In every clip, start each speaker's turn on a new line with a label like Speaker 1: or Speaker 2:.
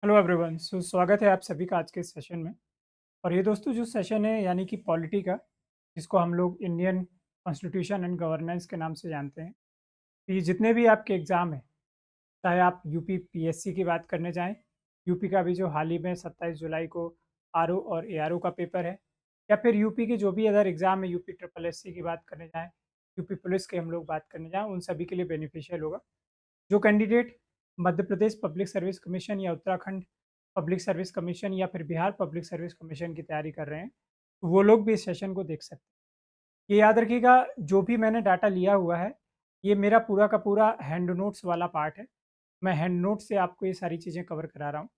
Speaker 1: Hello everyone. स्वागत है आप सभी का आज के सेशन में। और ये दोस्तों जो सेशन है यानी कि पॉलिटी का, जिसको हम लोग इंडियन कॉन्स्टिट्यूशन एंड गवर्नेंस के नाम से जानते हैं। ये जितने भी आपके एग्ज़ाम हैं, चाहे आप यूपी पीएससी की बात करने जाएं, यूपी का भी जो हाल ही में 27 जुलाई को आरओ और एआरओ का पेपर है, या फिर यूपी के जो भी अदर एग्ज़ाम है, यूपी ट्रिपल एससी की बात करने जाएं, यूपी पुलिस की हम लोग बात करने जाएं, उन सभी के लिए बेनिफिशियल होगा। जो candidate Madhya Pradesh public service commission या उत्तराखंड पब्लिक सर्विस कमीशन या फिर बिहार पब्लिक सर्विस कमीशन की तैयारी कर रहे हैं, तो वो लोग भी इस सेशन को देख सकते हैं। ये याद रखिएगा, जो भी मैंने डाटा लिया हुआ है, ये मेरा पूरा का पूरा हैंड नोट्स वाला पार्ट है। मैं हैंड नोट से आपको ये सारी चीज़ें कवर करा रहा हूँ।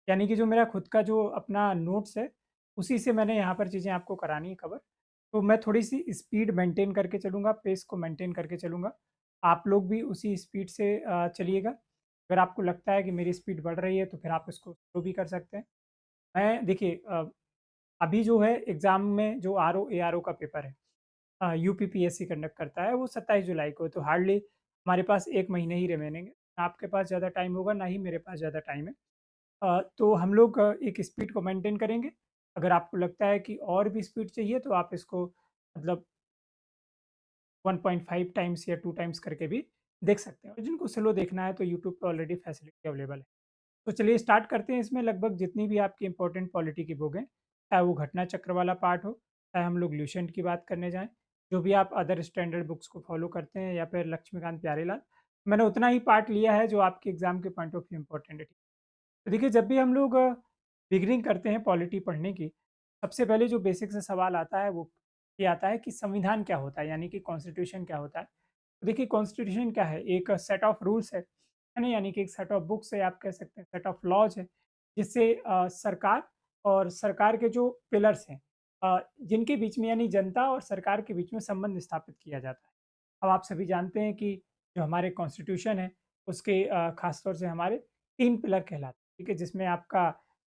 Speaker 1: यानी कि जो मेरा खुद का जो अपना नोट्स है, उसी से मैंने यहाँ पर चीज़ें आपको करानी है कवर। तो मैं थोड़ी-सी स्पीड मेंटेन करके चलूँगा, पेस को मेंटेन करके चलूँगा। आप लोग भी उसी स्पीड से चलिएगा। अगर आपको लगता है कि मेरी स्पीड बढ़ रही है, तो फिर आप इसको स्लो भी कर सकते हैं। मैं देखिए, अभी जो है एग्ज़ाम में जो आरओ, एआरओ का पेपर है, यूपीपीएससी कंडक्ट करता है, वो 27 जुलाई को है, तो हार्डली हमारे पास 1 महीने ही रिमेनिंग है। ना आपके पास ज़्यादा टाइम होगा, ना ही मेरे पास ज़्यादा टाइम है। तो हम लोग एक स्पीड को मेंटेन करेंगे। अगर आपको लगता है कि और भी स्पीड चाहिए, तो आप इसको मतलब 1.5 टाइम्स या 2 टाइम्स करके भी देख सकते हैं। और जिनको स्लो देखना है, तो यूट्यूब पे ऑलरेडी फैसिलिटी अवेलेबल है। तो चलिए स्टार्ट करते हैं। इसमें लगभग जितनी भी आपकी इंपॉर्टेंट पॉलिटी की बुक हैं, चाहे वो घटना चक्र वाला पार्ट हो, चाहे हम लोग ल्यूसेंट की बात करने जाएँ, जो भी आप अदर स्टैंडर्ड बुक्स को फॉलो करते हैं, या फिर लक्ष्मीकांत प्यारेलाल, मैंने उतना ही पार्ट लिया है जो आपके एग्ज़ाम के पॉइंट ऑफ व्यू इम्पोर्टेंट है। तो देखिए, जब भी हम लोग बिगिनिंग करते हैं पॉलिटी पढ़ने की, सबसे पहले जो बेसिक से सवाल आता है वो ये आता है कि संविधान क्या होता है, यानी कि कॉन्स्टिट्यूशन क्या होता है। तो देखिए, कॉन्स्टिट्यूशन क्या है? एक सेट ऑफ रूल्स है ना? यानी कि एक सेट ऑफ बुक्स है, आप कह सकते हैं सेट ऑफ लॉज है, जिससे सरकार और सरकार के जो पिलर्स हैं, जिनके बीच में यानी जनता और सरकार के बीच में संबंध स्थापित किया जाता है। अब आप सभी जानते हैं कि जो हमारे कॉन्स्टिट्यूशन है, उसके खास तौर से हमारे 3 पिलर कहलाते हैं, ठीक है? जिसमें आपका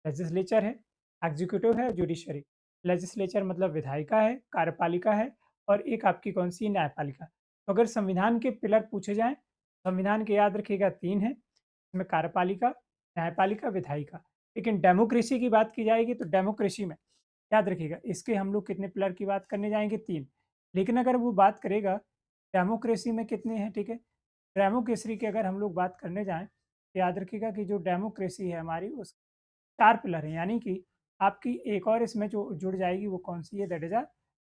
Speaker 1: लेजिस्लेचर है, एग्जीक्यूटिव है, जुडिशरी। लेजिस्लेचर मतलब विधायिका है, कार्यपालिका है, और एक आपकी कौन-सी न्यायपालिका। तो अगर संविधान के पिलर पूछे जाएँ, संविधान के याद रखिएगा 3 हैं, इसमें कार्यपालिका, न्यायपालिका, विधायिका। लेकिन डेमोक्रेसी की बात की जाएगी, तो डेमोक्रेसी में याद रखिएगा इसके हम लोग कितने पिलर की बात करने जाएँगे? 3। लेकिन अगर वो बात करेगा डेमोक्रेसी में कितने हैं, ठीक है? डेमोक्रेसी की अगर हम लोग बात करने जाएँ, तो याद रखिएगा कि जो डेमोक्रेसी है हमारी, उस 4 पिलर हैं, यानी कि आपकी एक और इसमें जो जुड़ जाएगी, वो कौन-सी है? दैट इज़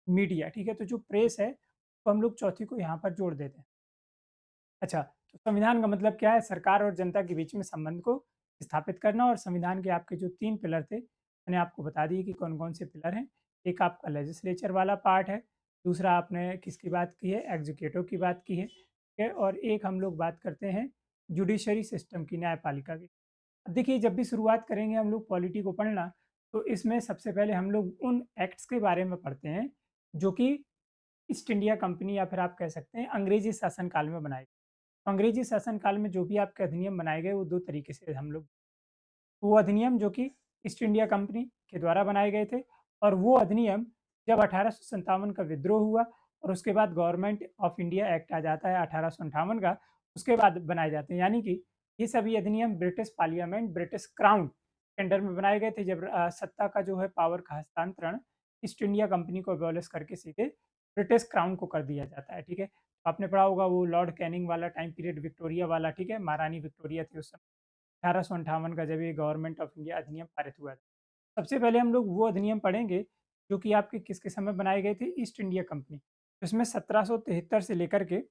Speaker 1: मीडिया, ठीक है? तो जो प्रेस है, तो हम लोग चौथी को यहाँ पर जोड़ देते हैं। अच्छा, तो संविधान का मतलब क्या है? सरकार और जनता के बीच में संबंध को स्थापित करना। और संविधान के आपके जो 3 पिलर थे, मैंने आपको बता दिए कि कौन-कौन से पिलर हैं। एक आपका लेजिस्लेचर वाला पार्ट है, दूसरा आपने किसकी बात की है? एग्जीक्यूटिव की बात की है, ठीक है? और एक हम लोग बात करते हैं जुडिशरी सिस्टम की, न्यायपालिका की। अब देखिए, जब भी शुरुआत करेंगे हम लोग पॉलिटी को पढ़ना, तो इसमें सबसे पहले हम लोग उन एक्ट्स के बारे में पढ़ते हैं, जो कि ईस्ट इंडिया कंपनी या फिर आप कह सकते हैं अंग्रेजी शासन काल में बनाए गए। अंग्रेजी शासन काल में जो भी आपके अधिनियम बनाए गए, वो 2 तरीके से हम लोग, वो अधिनियम जो कि ईस्ट इंडिया कंपनी के द्वारा बनाए गए थे, और वो अधिनियम जब 1857 का विद्रोह हुआ और उसके बाद गवर्नमेंट ऑफ इंडिया एक्ट आ जाता है 1858 का, उसके बाद बनाए जाते हैं। यानी कि ये सभी अधिनियम ब्रिटिश पार्लियामेंट, ब्रिटिश क्राउन के अंडर में बनाए गए थे, जब सत्ता का जो है पावर का हस्तांतरण ईस्ट इंडिया कंपनी को एबॉलिश करके सीधे ब्रिटिश क्राउन को कर दिया जाता है, ठीक है? आपने पढ़ा होगा वो लॉर्ड कैनिंग वाला टाइम पीरियड, विक्टोरिया वाला, ठीक है? महारानी विक्टोरिया थी उस समय, 1858 का जब ये गवर्नमेंट ऑफ इंडिया अधिनियम पारित हुआ था। सबसे पहले हम लोग वो अधिनियम पढ़ेंगे, जो कि आपके किसके समय बनाए गए थे? East India company. इसमें 1773 से लेकर के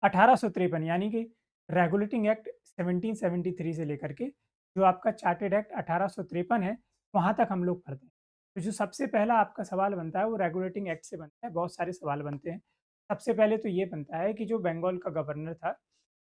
Speaker 1: 1853, यानी कि रेगुलेटिंग एक्ट 1773 से लेकर के जो आपका चार्टेड एक्ट 1853 है, वहाँ तक हम लोग पढ़ते हैं। तो जो सबसे पहला आपका सवाल बनता है, वो रेगुलेटिंग एक्ट से बनता है। बहुत सारे सवाल बनते हैं। सबसे पहले तो ये बनता है कि जो बंगाल का गवर्नर था,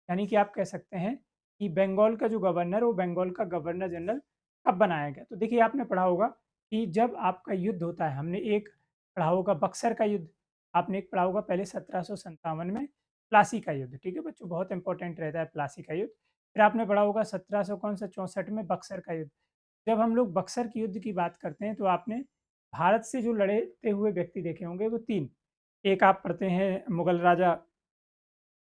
Speaker 1: यानी कि आप कह सकते हैं कि बंगाल का जो गवर्नर, वो बंगाल का गवर्नर जनरल कब बनाया गया? तो देखिए, आपने पढ़ा होगा कि जब आपका युद्ध होता है, हमने एक पढ़ा होगा बक्सर का युद्ध, आपने एक पढ़ा होगा पहले 1757 में प्लासी का युद्ध, ठीक है बच्चों? बहुत इंपॉर्टेंट रहता है प्लासी का युद्ध। फिर आपने पढ़ा होगा 1700 कौन सा 64 में बक्सर का युद्ध। जब हम लोग बक्सर के युद्ध की बात करते हैं, तो आपने भारत से जो लड़ते हुए व्यक्ति देखे होंगे, वो 3। एक आप पढ़ते हैं मुगल राजा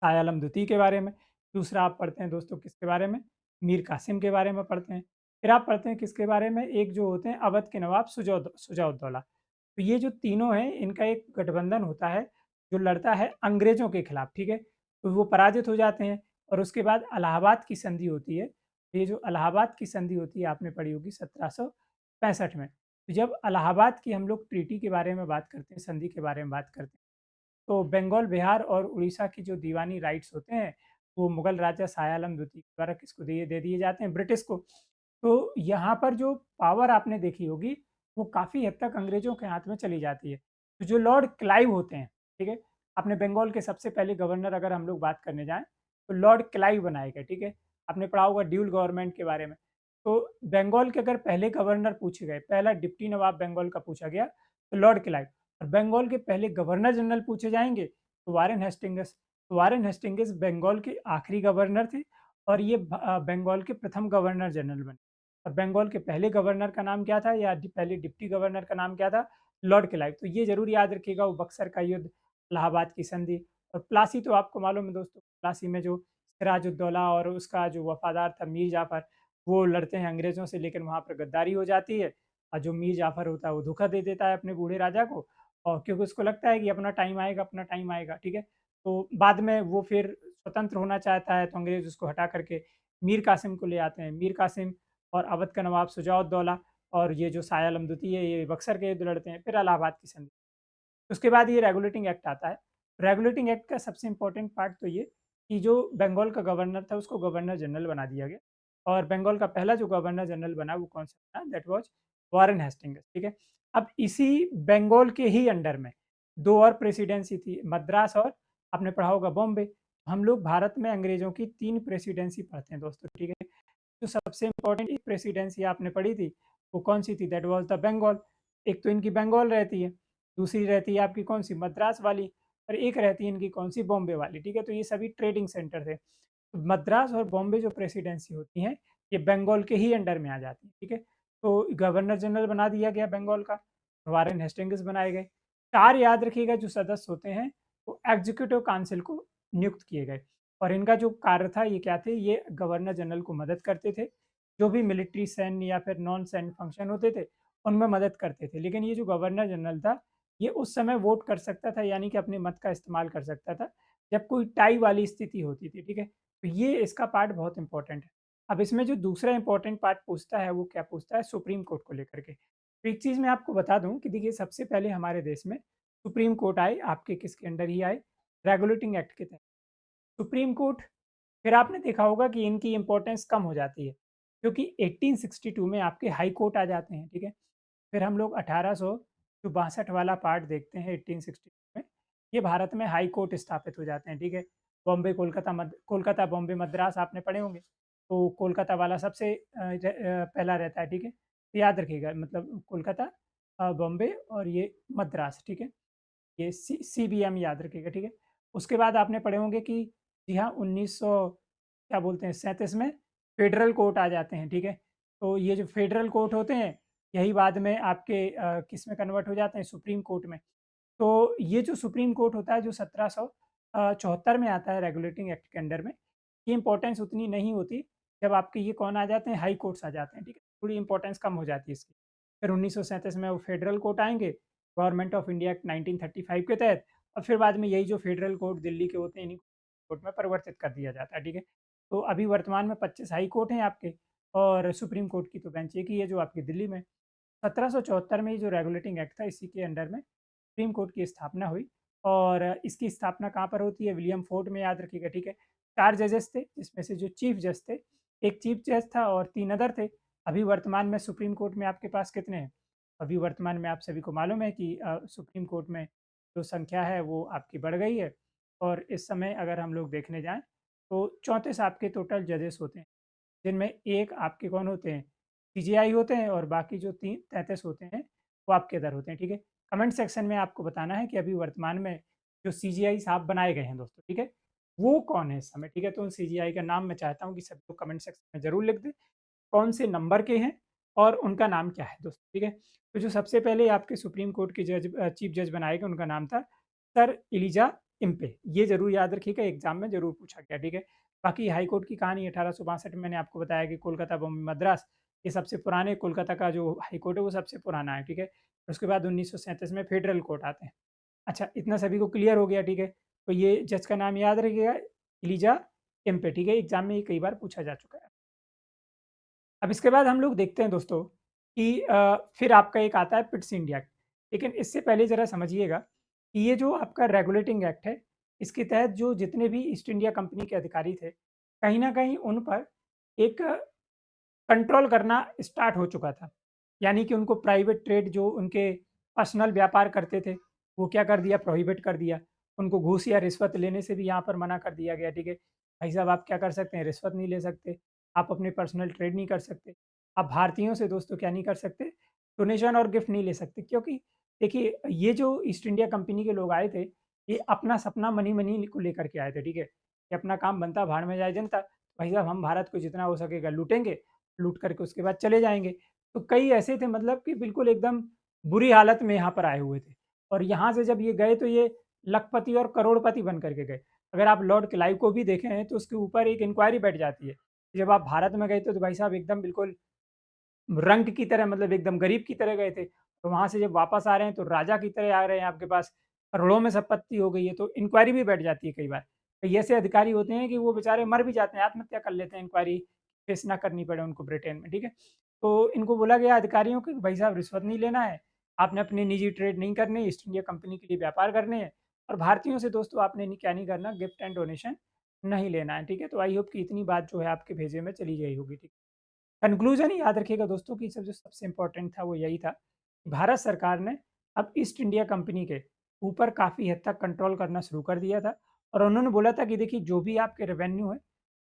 Speaker 1: शाह आलम द्वितीय के बारे में, दूसरा आप पढ़ते हैं दोस्तों किसके बारे में? मीर कासिम के बारे में पढ़ते हैं। फिर आप पढ़ते हैं किसके बारे में, एक जो होते हैं अवध के नवाब शुजा-उद-दौला। तो ये जो तीनों हैं, इनका एक गठबंधन होता है, जो लड़ता है अंग्रेज़ों के खिलाफ, ठीक है? तो वो पराजित हो जाते हैं और उसके बाद इलाहाबाद की संधि होती है। ये जो इलाहाबाद की संधि होती है आपने पढ़ी होगी 1765 में। तो जब इलाहाबाद की हम लोग ट्रीटी के बारे में बात करते हैं, संधि के बारे में बात करते हैं, तो बंगाल, बिहार और उड़ीसा की जो दीवानी राइट्स होते हैं, वो मुगल राजा शाह आलम द्वितीय द्वारा किसको दे दिए जाते हैं, ब्रिटिश को। तो यहाँ पर जो पावर आपने देखी होगी, वो काफ़ी हद तक अंग्रेज़ों के हाथ में चली जाती है। तो जो लॉर्ड क्लाइव होते हैं, ठीक है? आपने बंगाल के सबसे पहले गवर्नर अगर हम लोग बात करने जाएँ, तो लॉर्ड क्लाइव बनाए गए, ठीक है? आपने पढ़ा होगा ड्यूल गवर्नमेंट के बारे में। तो बंगाल के अगर पहले गवर्नर पूछे गए, पहला डिप्टी नवाब बंगाल का पूछा गया, तो लॉर्ड क्लाइव। और बंगाल के पहले गवर्नर जनरल पूछे जाएँगे, तो वारेन हेस्टिंग्स। तो वारेन हेस्टिंग्स बंगाल के आखिरी गवर्नर थे और ये बंगाल के प्रथम गवर्नर जनरल बने। और बंगाल के पहले गवर्नर का नाम क्या था या पहले डिप्टी गवर्नर का नाम क्या था? Lord Clive. तो ये ज़रूर याद रखिएगा, वो बक्सर का युद्ध, इलाहाबाद की संधि और प्लासी तो आपको मालूम है दोस्तों, प्लासी में जो सिराजुद्दौला और उसका जो वफ़ादार था मीर जाफ़र, वो लड़ते हैं अंग्रेज़ों से, लेकिन वहाँ पर गद्दारी हो जाती है और जो मीर जाफ़र होता है वो धोखा दे देता है अपने बूढ़े राजा को, और क्योंकि उसको लगता है कि अपना टाइम आएगा, ठीक है? तो बाद में वो फिर स्वतंत्र होना चाहता है, तो अंग्रेज़ उसको हटा करके मीर कासिम को ले आते हैं। मीर कासिम और अवध का नवाब शुजा-उद-दौला और ये जो शाह आलम द्वितीय है, ये बक्सर के युद्ध लड़ते हैं, फिर इलाहाबाद की संधि। उसके बाद ये रेगुलेटिंग एक्ट आता है। रेगुलेटिंग एक्ट का सबसे इम्पोर्टेंट पार्ट तो ये कि जो बंगाल का गवर्नर था, उसको गवर्नर जनरल बना दिया गया और बंगाल का पहला जो गवर्नर जनरल बना, वो कौन-सा बना? दैट वाज़ वारेन हेस्टिंग्स, ठीक है? अब इसी बंगाल के ही अंडर में 2 और प्रेसिडेंसी थी, मद्रास और आपने पढ़ा होगा बॉम्बे। हम लोग भारत में अंग्रेज़ों की 3 प्रेसिडेंसी पढ़ते हैं दोस्तों, ठीक है? जो सबसे इम्पोर्टेंट एक प्रेसिडेंसी आपने पढ़ी थी, वो कौन-सी थी? That was the Bengal. एक तो इनकी बंगाल रहती है, दूसरी रहती है आपकी कौन-सी? मद्रास वाली और एक रहती है इनकी कौन-सी? बॉम्बे वाली, ठीक है? तो ये सभी ट्रेडिंग सेंटर थे। तो मद्रास और बॉम्बे जो प्रेसिडेंसी होती हैं, ये बंगाल के ही अंडर में आ जाती है, ठीक है? तो गवर्नर जनरल बना दिया गया बंगाल का, वारेन हेस्टिंग्स बनाए गए। 4 याद रखिएगा जो सदस्य होते हैं, वो एग्जीक्यूटिव काउंसिल को नियुक्त किए गए और इनका जो कार्य था ये क्या थे? ये गवर्नर जनरल को मदद करते थे। जो भी मिलिट्री सैन्य या फिर नॉन सैन्य फंक्शन होते थे, उनमें मदद करते थे। लेकिन ये जो गवर्नर जनरल था, ये उस समय वोट कर सकता था, यानी कि अपने मत का इस्तेमाल कर सकता था, जब कोई टाई वाली स्थिति होती थी, ठीक है? तो ये इसका पार्ट बहुत इम्पोर्टेंट है। अब इसमें जो दूसरा इम्पोर्टेंट पार्ट पूछता है, वो क्या पूछता है? सुप्रीम कोर्ट को लेकर के। तो एक चीज़ मैं आपको बता दूँ कि देखिए सबसे पहले हमारे देश में सुप्रीम कोर्ट आए, आपके किसके अंडर ही आए? रेगुलेटिंग एक्ट के तहत। सुप्रीम कोर्ट, फिर आपने देखा होगा कि इनकी इम्पोर्टेंस कम हो जाती है, क्योंकि 1862 में आपके हाई कोर्ट आ जाते हैं, ठीक है? फिर हम लोग 1862 वाला पार्ट देखते हैं 1862 में, ये भारत में हाई कोर्ट स्थापित हो जाते हैं, ठीक है? बॉम्बे, कोलकाता, बॉम्बे, मद्रास आपने पढ़े होंगे, तो कोलकाता वाला सबसे पहला रहता है, ठीक है? तो याद रखिएगा मतलब कोलकाता, बॉम्बे और ये मद्रास, ठीक है? ये सीबीएम याद रखिएगा, ठीक है? उसके बाद आपने पढ़े होंगे कि जी हाँ, 1900 क्या बोलते हैं 37 में फेडरल कोर्ट आ जाते हैं, ठीक है? तो ये जो फेडरल कोर्ट होते हैं, यही बाद में आपके किस में कन्वर्ट हो जाते हैं? सुप्रीम कोर्ट में। तो ये जो सुप्रीम कोर्ट होता है जो 1774 में आता है रेगुलेटिंग एक्ट के अंडर में, ये इम्पोर्टेंस उतनी नहीं होती, जब आपके ये कौन आ जाते हैं? हाई कोर्ट्स आ जाते हैं, ठीक है? थोड़ी इम्पोर्टेंस कम हो जाती है इसकी। फिर 1937 में वो फेडरल कोर्ट आएँगे, गवर्नमेंट ऑफ इंडिया एक्ट 1935 के तहत और फिर बाद में यही जो फेडरल कोर्ट दिल्ली के होते हैं, इन्हीं कोर्ट में परिवर्तित कर दिया जाता है, ठीक है? तो अभी वर्तमान में 25 हाई कोर्ट हैं आपके और सुप्रीम कोर्ट की तो बेंच एक ही है जो आपकी दिल्ली में। 1774 में ये जो रेगुलेटिंग एक्ट था, इसी के अंडर में सुप्रीम कोर्ट की स्थापना हुई और इसकी स्थापना कहाँ पर होती है? विलियम फोर्ट में, याद रखिएगा, ठीक है? 4 जजेस थे, जिसमें से जो चीफ जज थे, 1 चीफ जज था और 3 अदर थे। अभी वर्तमान में सुप्रीम कोर्ट में आपके पास कितने हैं? अभी वर्तमान में आप सभी को मालूम है कि सुप्रीम कोर्ट में जो संख्या है वो आपकी बढ़ गई है और इस समय अगर हम लोग देखने जाएँ, तो 34 आपके टोटल जजेस होते हैं, जिनमें 1 आपके कौन होते हैं? सीजेआई होते हैं और बाकी जो 33 होते हैं, वो आपके अदर होते हैं, ठीक है? कमेंट सेक्शन में आपको बताना है कि अभी वर्तमान में जो सीजीआई साहब बनाए गए हैं दोस्तों, ठीक है? वो कौन है इस समय, ठीक है? तो उन सीजीआई का नाम मैं चाहता हूँ कि सभी लोग कमेंट सेक्शन में ज़रूर लिख दें, कौन से नंबर के हैं और उनका नाम क्या है दोस्तों, ठीक है? तो जो सबसे पहले आपके सुप्रीम कोर्ट के चीफ जज बनाए गए, उनका नाम था सर एलिजा इम्पे। ये ज़रूर याद रखिएगा, एग्ज़ाम में ज़रूर पूछा गया, ठीक है? बाकी हाई कोर्ट की कहानी 1862 में मैंने आपको बताया कि कोलकाता, बॉम्बे, मद्रास ये सबसे पुराने, कोलकाता का जो हाई कोर्ट है वो सबसे पुराना है, ठीक है? उसके बाद 1937 में फेडरल कोर्ट आते हैं। अच्छा, इतना सभी को क्लियर हो गया, ठीक है? तो ये जज का नाम याद रखिएगा, एलिजा केम्पे, ठीक है? एग्ज़ाम में ये कई बार पूछा जा चुका है। अब इसके बाद हम लोग देखते हैं दोस्तों कि फिर आपका एक आता है पिट्स इंडिया एक्ट। लेकिन इससे पहले ज़रा समझिएगा कि ये जो आपका रेगुलेटिंग एक्ट है, इसके तहत जो जितने भी ईस्ट इंडिया कंपनी के अधिकारी थे, कहीं न कहीं उन पर एक कंट्रोल करना स्टार्ट हो चुका था। यानी कि उनको प्राइवेट ट्रेड जो उनके पर्सनल व्यापार करते थे, वो क्या कर दिया, प्रोहिबिट कर दिया। उनको घूस या रिश्वत लेने से भी यहाँ पर मना कर दिया गया, ठीक है? भाई साहब आप क्या कर सकते हैं, रिश्वत नहीं ले सकते, आप अपने पर्सनल ट्रेड नहीं कर सकते। आप भारतीयों से दोस्तों क्या नहीं कर सकते, डोनेशन और गिफ्ट नहीं ले सकते, क्योंकि देखिए ये जो ईस्ट इंडिया कंपनी के लोग आए थे, ये अपना सपना मनी मनी को लेकर के आए थे, ठीक है? कि अपना काम बनता भाड़ में जाए जनता, भाई साहब हम भारत को जितना हो सकेगा लूटेंगे, लूट करके उसके बाद चले जाएँगे। तो कई ऐसे थे मतलब कि बिल्कुल एकदम बुरी हालत में यहाँ पर आए हुए थे और यहाँ से जब ये गए तो ये लखपति और करोड़पति बन कर के गए। अगर आप लॉर्ड क्लाइव को भी देखें तो उसके ऊपर एक इंक्वायरी बैठ जाती है। जब आप भारत में गए थे तो भाई साहब एकदम बिल्कुल रंक की तरह, मतलब एकदम गरीब की तरह गए थे। तो वहाँ से जब वापस आ रहे हैं तो राजा की तरह आ रहे हैं आपके पास, करोड़ों में संपत्ति हो गई है, तो इंक्वायरी भी बैठ जाती है कई बार। कई ऐसे अधिकारी होते हैं कि वो बेचारे मर भी जाते हैं, आत्महत्या कर लेते हैं इंक्वायरी फेस ना करनी पड़े उनको ब्रिटेन में, ठीक है? तो इनको बोला गया अधिकारियों को कि भाई साहब रिश्वत नहीं लेना है, आपने अपने निजी ट्रेड नहीं करने, ईस्ट इंडिया कंपनी के लिए व्यापार करने हैं और भारतीयों से दोस्तों आपने क्या नहीं करना, गिफ्ट एंड डोनेशन नहीं लेना है, ठीक है? तो आई होप कि इतनी बात जो है आपके भेजे में चली गई होगी, ठीक है? कंक्लूजन याद रखिएगा दोस्तों कि सब जो सबसे इम्पोर्टेंट था वो यही था, भारत सरकार ने अब ईस्ट इंडिया कंपनी के ऊपर काफ़ी हद तक कंट्रोल करना शुरू कर दिया था और उन्होंने बोला था कि देखिए जो भी आपके रेवेन्यू है,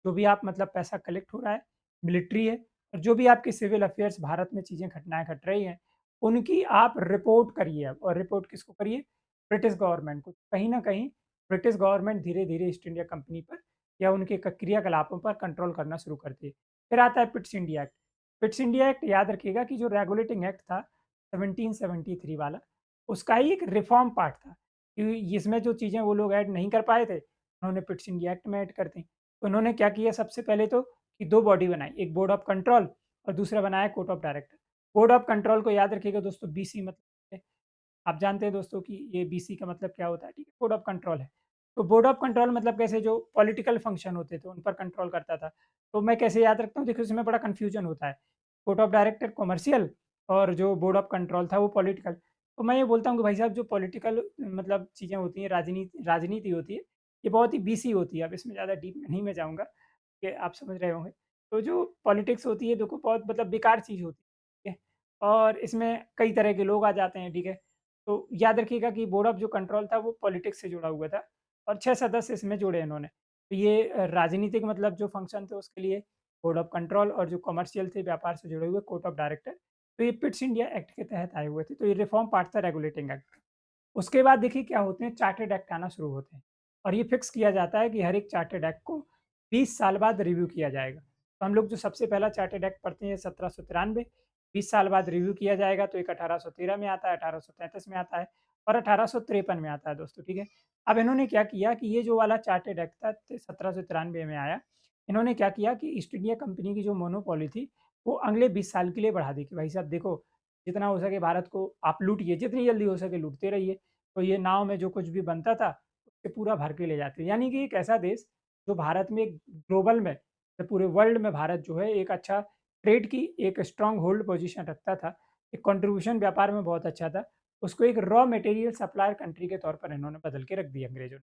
Speaker 1: जो भी आप मतलब पैसा कलेक्ट हो रहा है, मिलिट्री है और जो भी आपके सिविल अफेयर्स भारत में चीज़ें घटनाएँ घट रही हैं, उनकी आप रिपोर्ट करिए अब और रिपोर्ट किसको करिए? ब्रिटिश गवर्नमेंट को। कहीं न कहीं ब्रिटिश गवर्नमेंट धीरे-धीरे ईस्ट इंडिया कंपनी पर या उनके क्रियाकलापों पर कंट्रोल करना शुरू करती है। फिर आता है Pitt's India act. Pitt's India act याद रखिएगा कि जो रेगुलेटिंग एक्ट था 1773 वाला, उसका ही एक रिफॉर्म पार्ट था कि इसमें जो चीज़ें वो लोग ऐड नहीं कर पाए थे, उन्होंने पिट्स इंडिया एक्ट में ऐड कर दी। तो उन्होंने क्या किया सबसे पहले तो कि 2 बॉडी बनाई, एक बोर्ड ऑफ कंट्रोल और दूसरा बनाया court of director. Board of control को याद रखिएगा दोस्तों, बीसी मतलब आप जानते हैं दोस्तों कि ये बीसी का मतलब क्या होता है, ठीक है? बोर्ड ऑफ कंट्रोल है। तो बोर्ड ऑफ कंट्रोल मतलब कैसे जो पॉलिटिकल फंक्शन होते थे, उन पर कंट्रोल करता था। तो मैं कैसे याद रखता हूँ, देखिए उसमें बड़ा कन्फ्यूजन होता है। कोर्ट ऑफ डायरेक्टर कमर्शियल और जो बोर्ड ऑफ कंट्रोल था वो पॉलिटिकल। तो मैं ये बोलता हूँ कि भाई साहब जो पॉलिटिकल मतलब चीज़ें होती हैं, राजनीति राजनीति होती है, ये बहुत ही बीसी होती है। अब इसमें ज़्यादा डीप में नहीं मैं जाऊँगा, कि आप समझ रहे होंगे। तो जो पॉलिटिक्स होती है देखो बहुत मतलब बेकार चीज़ होती है, ठीक है? और इसमें कई तरह के लोग आ जाते हैं, ठीक है? तो याद रखिएगा कि बोर्ड ऑफ जो कंट्रोल था वो पॉलिटिक्स से जुड़ा हुआ था और 6 सदस्य इसमें जोड़े इन्होंने। तो ये राजनीतिक मतलब जो फंक्शन थे उसके लिए बोर्ड ऑफ कंट्रोल और जो कमर्शियल थे व्यापार से जुड़े हुए कोर्ट ऑफ डायरेक्टर, तो ये पिट्स इंडिया एक्ट के तहत आए हुए थे। तो ये रिफॉर्म पार्ट था रेगुलेटिंग एक्ट का। उसके बाद देखिए क्या होते हैं, चार्टर्ड एक्ट आना शुरू होते हैं और ये फिक्स किया जाता है कि हर एक चार्टर्ड एक्ट को 20 साल बाद रिव्यू किया जाएगा। तो हम लोग जो सबसे पहला चार्टर्ड एक्ट पढ़ते हैं 1793, 20 साल बाद रिव्यू किया जाएगा तो एक 1813 में आता है, 1833 में आता है और 1853 में आता है दोस्तों, ठीक है? अब इन्होंने क्या किया कि ये जो वाला चार्टर्ड एक्ट था 1793 में आया, इन्होंने क्या किया कि ईस्ट इंडिया कंपनी की जो मोनोपोली थी, वो अगले 20 साल के लिए बढ़ा दी कि भाई साहब देखो, जितना हो सके भारत को आप लूटिए, जितनी जल्दी हो सके लूटते रहिए। तो ये नाव में जो कुछ भी बनता था, उससे पूरा भर के ले जाते। यानी कि एक ऐसा देश जो भारत में ग्लोबल में, तो पूरे वर्ल्ड में भारत जो है एक अच्छा ट्रेड की एक स्ट्रॉन्ग होल्ड पोजीशन रखता था। एक कंट्रीब्यूशन व्यापार में बहुत अच्छा था। उसको एक रॉ मटेरियल सप्लायर कंट्री के तौर पर इन्होंने बदल के रख दिया अंग्रेज़ों ने।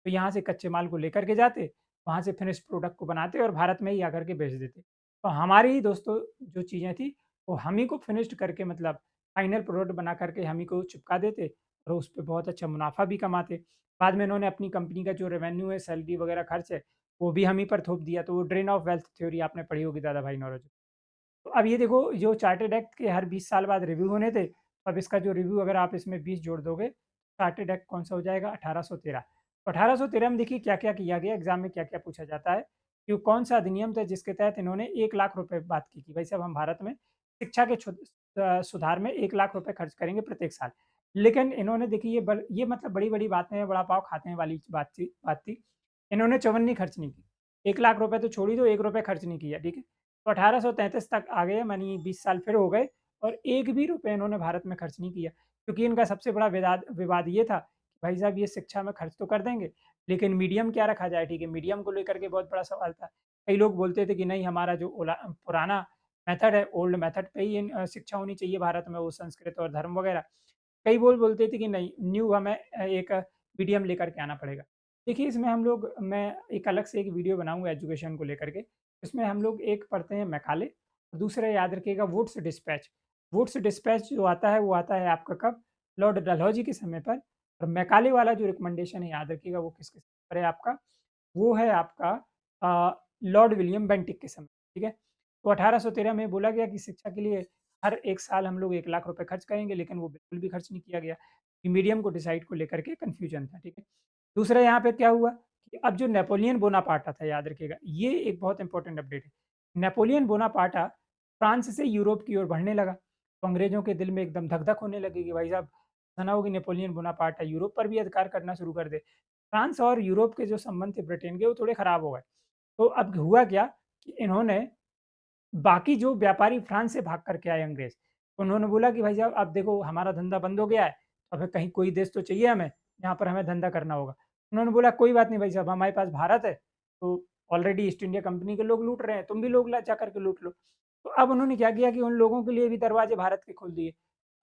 Speaker 1: तो यहाँ से कच्चे माल को लेकर के जाते, वहाँ से फिनिश्ड प्रोडक्ट को बनाते और भारत में ही आकर के बेच देते। तो हमारी ही दोस्तों जो चीज़ें थी, वो हम ही को फिनिश्ड करके मतलब फाइनल प्रोडक्ट बना करके हम ही को चिपका देते और उस पे बहुत अच्छा मुनाफ़ा भी कमाते। बाद में इन्होंने अपनी कंपनी का जो रेवेन्यू है, सैलरी वगैरह खर्च है, वो भी हम ही पर थोप दिया। तो वो ड्रेन ऑफ वेल्थ थ्योरी आपने पढ़ी होगी दादा भाई नौरोजी। तो अब ये देखो जो चार्टर्ड एक्ट के हर 20 साल बाद रिव्यू होने थे, अब इसका जो रिव्यू अगर आप इसमें 20 जोड़ दोगे, चार्टर्ड एक्ट कौन-सा हो जाएगा 1813। तो 1813 में देखिए क्या-क्या किया गया, एग्ज़ाम में क्या-क्या पूछा जाता है, कि वो कौन-सा अधिनियम था जिसके तहत इन्होंने 1 लाख रुपए बात की कि भाई साहब हम भारत में शिक्षा के सुधार में 1 लाख रुपए खर्च करेंगे प्रत्येक साल। लेकिन इन्होंने देखिए ये मतलब बड़ी-बड़ी बातें हैं, बड़ा पाव खाते हैं वाली बात थी। इन्होंने चवन्नी खर्च नहीं की। ₹1,00,000 तो छोड़ ही दो, ₹1 खर्च नहीं किया, ठीक है? तो 1833 तक आ गए, मानिए 20 साल फिर हो गए और एक भी रुपए इन्होंने भारत में खर्च नहीं किया, क्योंकि इनका सबसे बड़ा विवाद ये था, भाई साहब ये शिक्षा में खर्च तो कर देंगे, लेकिन मीडियम क्या रखा जाए, ठीक है? मीडियम को लेकर के बहुत बड़ा सवाल था। कई लोग बोलते थे कि नहीं, हमारा जो पुराना मेथड है, ओल्ड मेथड पे ही शिक्षा होनी चाहिए भारत में, वो संस्कृत और धर्म वगैरह। कई बोलते थे कि नहीं, न्यू हमें एक मीडियम लेकर के आना पड़ेगा। देखिए, इसमें हम लोग, मैं एक अलग से एक वीडियो बनाऊँगा एजुकेशन को लेकर के। इसमें हम लोग एक पढ़ते हैं मैकाले, और दूसरा याद रखिएगा वुड्स डिस्पैच। वुड्स डिस्पैच जो आता है, वो आता है आपका कब? लॉर्ड डलहौजी के समय पर। और मैकाले वाला जो रिकमेंडेशन है, याद रखिएगा वो किसके समय पर है आपका? वो है आपका लॉर्ड विलियम बेंटिक के समय, ठीक है? तो 1813 में बोला गया कि शिक्षा के लिए हर 1 साल हम लोग ₹1,00,000 खर्च करेंगे, लेकिन वो बिल्कुल भी खर्च नहीं किया गया। कि मीडियम को डिसाइड को लेकर के कन्फ्यूजन था, ठीक है? दूसरा यहाँ पे क्या हुआ कि अब जो नेपोलियन बोनापार्टा था, याद रखिएगा, ये एक बहुत इंपॉर्टेंट अपडेट है। नेपोलियन बोनापार्टा फ्रांस से यूरोप की ओर बढ़ने लगा, तो अंग्रेज़ों के दिल में एकदम धक-धक होने लगी कि भाई साहब, सुना हो कि नेपोलियन बोनापार्टा यूरोप पर भी अधिकार करना शुरू कर दे। फ्रांस और यूरोप के जो संबंध थे ब्रिटेन के, वो थोड़े खराब हो गए। तो अब हुआ क्या कि इन्होंने बाकी जो व्यापारी फ्रांस से भाग करके आए अंग्रेज़, उन्होंने बोला कि भाई साहब, अब देखो हमारा धंधा बंद हो गया है, अब कहीं कोई देश तो चाहिए हमें, जहाँ पर हमें धंधा करना होगा। उन्होंने बोला कोई बात नहीं भाई साहब, हमारे पास भारत है, तो ऑलरेडी ईस्ट इंडिया कंपनी के लोग लूट रहे हैं, तुम भी लोग ला जा करके लूट लो। तो अब उन्होंने क्या किया कि उन लोगों के लिए भी दरवाजे भारत के खोल दिए।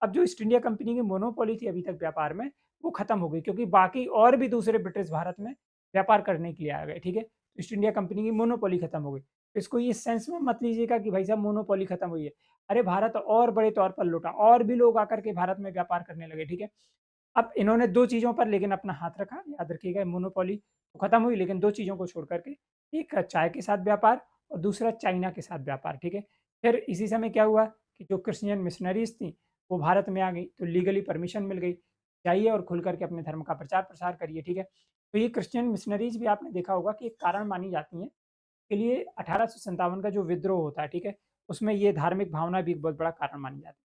Speaker 1: अब जो ईस्ट इंडिया कंपनी की मोनोपोली थी अभी तक व्यापार में, वो खत्म हो गई, क्योंकि बाकी और भी दूसरे ब्रिटिश भारत में व्यापार करने के लिए आ गए, ठीक है? ईस्ट इंडिया कंपनी की मोनोपोली खत्म हो गई। इसको इस सेंस में मत लीजिएगा कि भाई साहब मोनोपोली खत्म हुई है। अरे भारत और बड़े तौर पर लूटा, और भी लोग आकर के भारत में व्यापार करने लगे, ठीक है? अब इन्होंने 2 चीज़ों पर लेकिन अपना हाथ रखा, याद रखिएगा, मोनोपोली तो खत्म हुई, लेकिन 2 चीज़ों को छोड़ कर के, एक चाय के साथ व्यापार और दूसरा चाइना के साथ व्यापार, ठीक है? फिर इसी समय क्या हुआ कि जो क्रिश्चियन मिशनरीज़ थी, वो भारत में आ गई, तो लीगली परमिशन मिल गई, जाइए और खुल कर के अपने धर्म का प्रचार-प्रसार करिए, ठीक है? तो ये क्रिश्चियन मिशनरीज़ भी आपने देखा होगा कि एक कारण मानी जाती हैं के लिए 1857 का जो विद्रोह होता है, ठीक है? उसमें ये धार्मिक भावना भी एक बहुत बड़ा कारण मानी जाती है।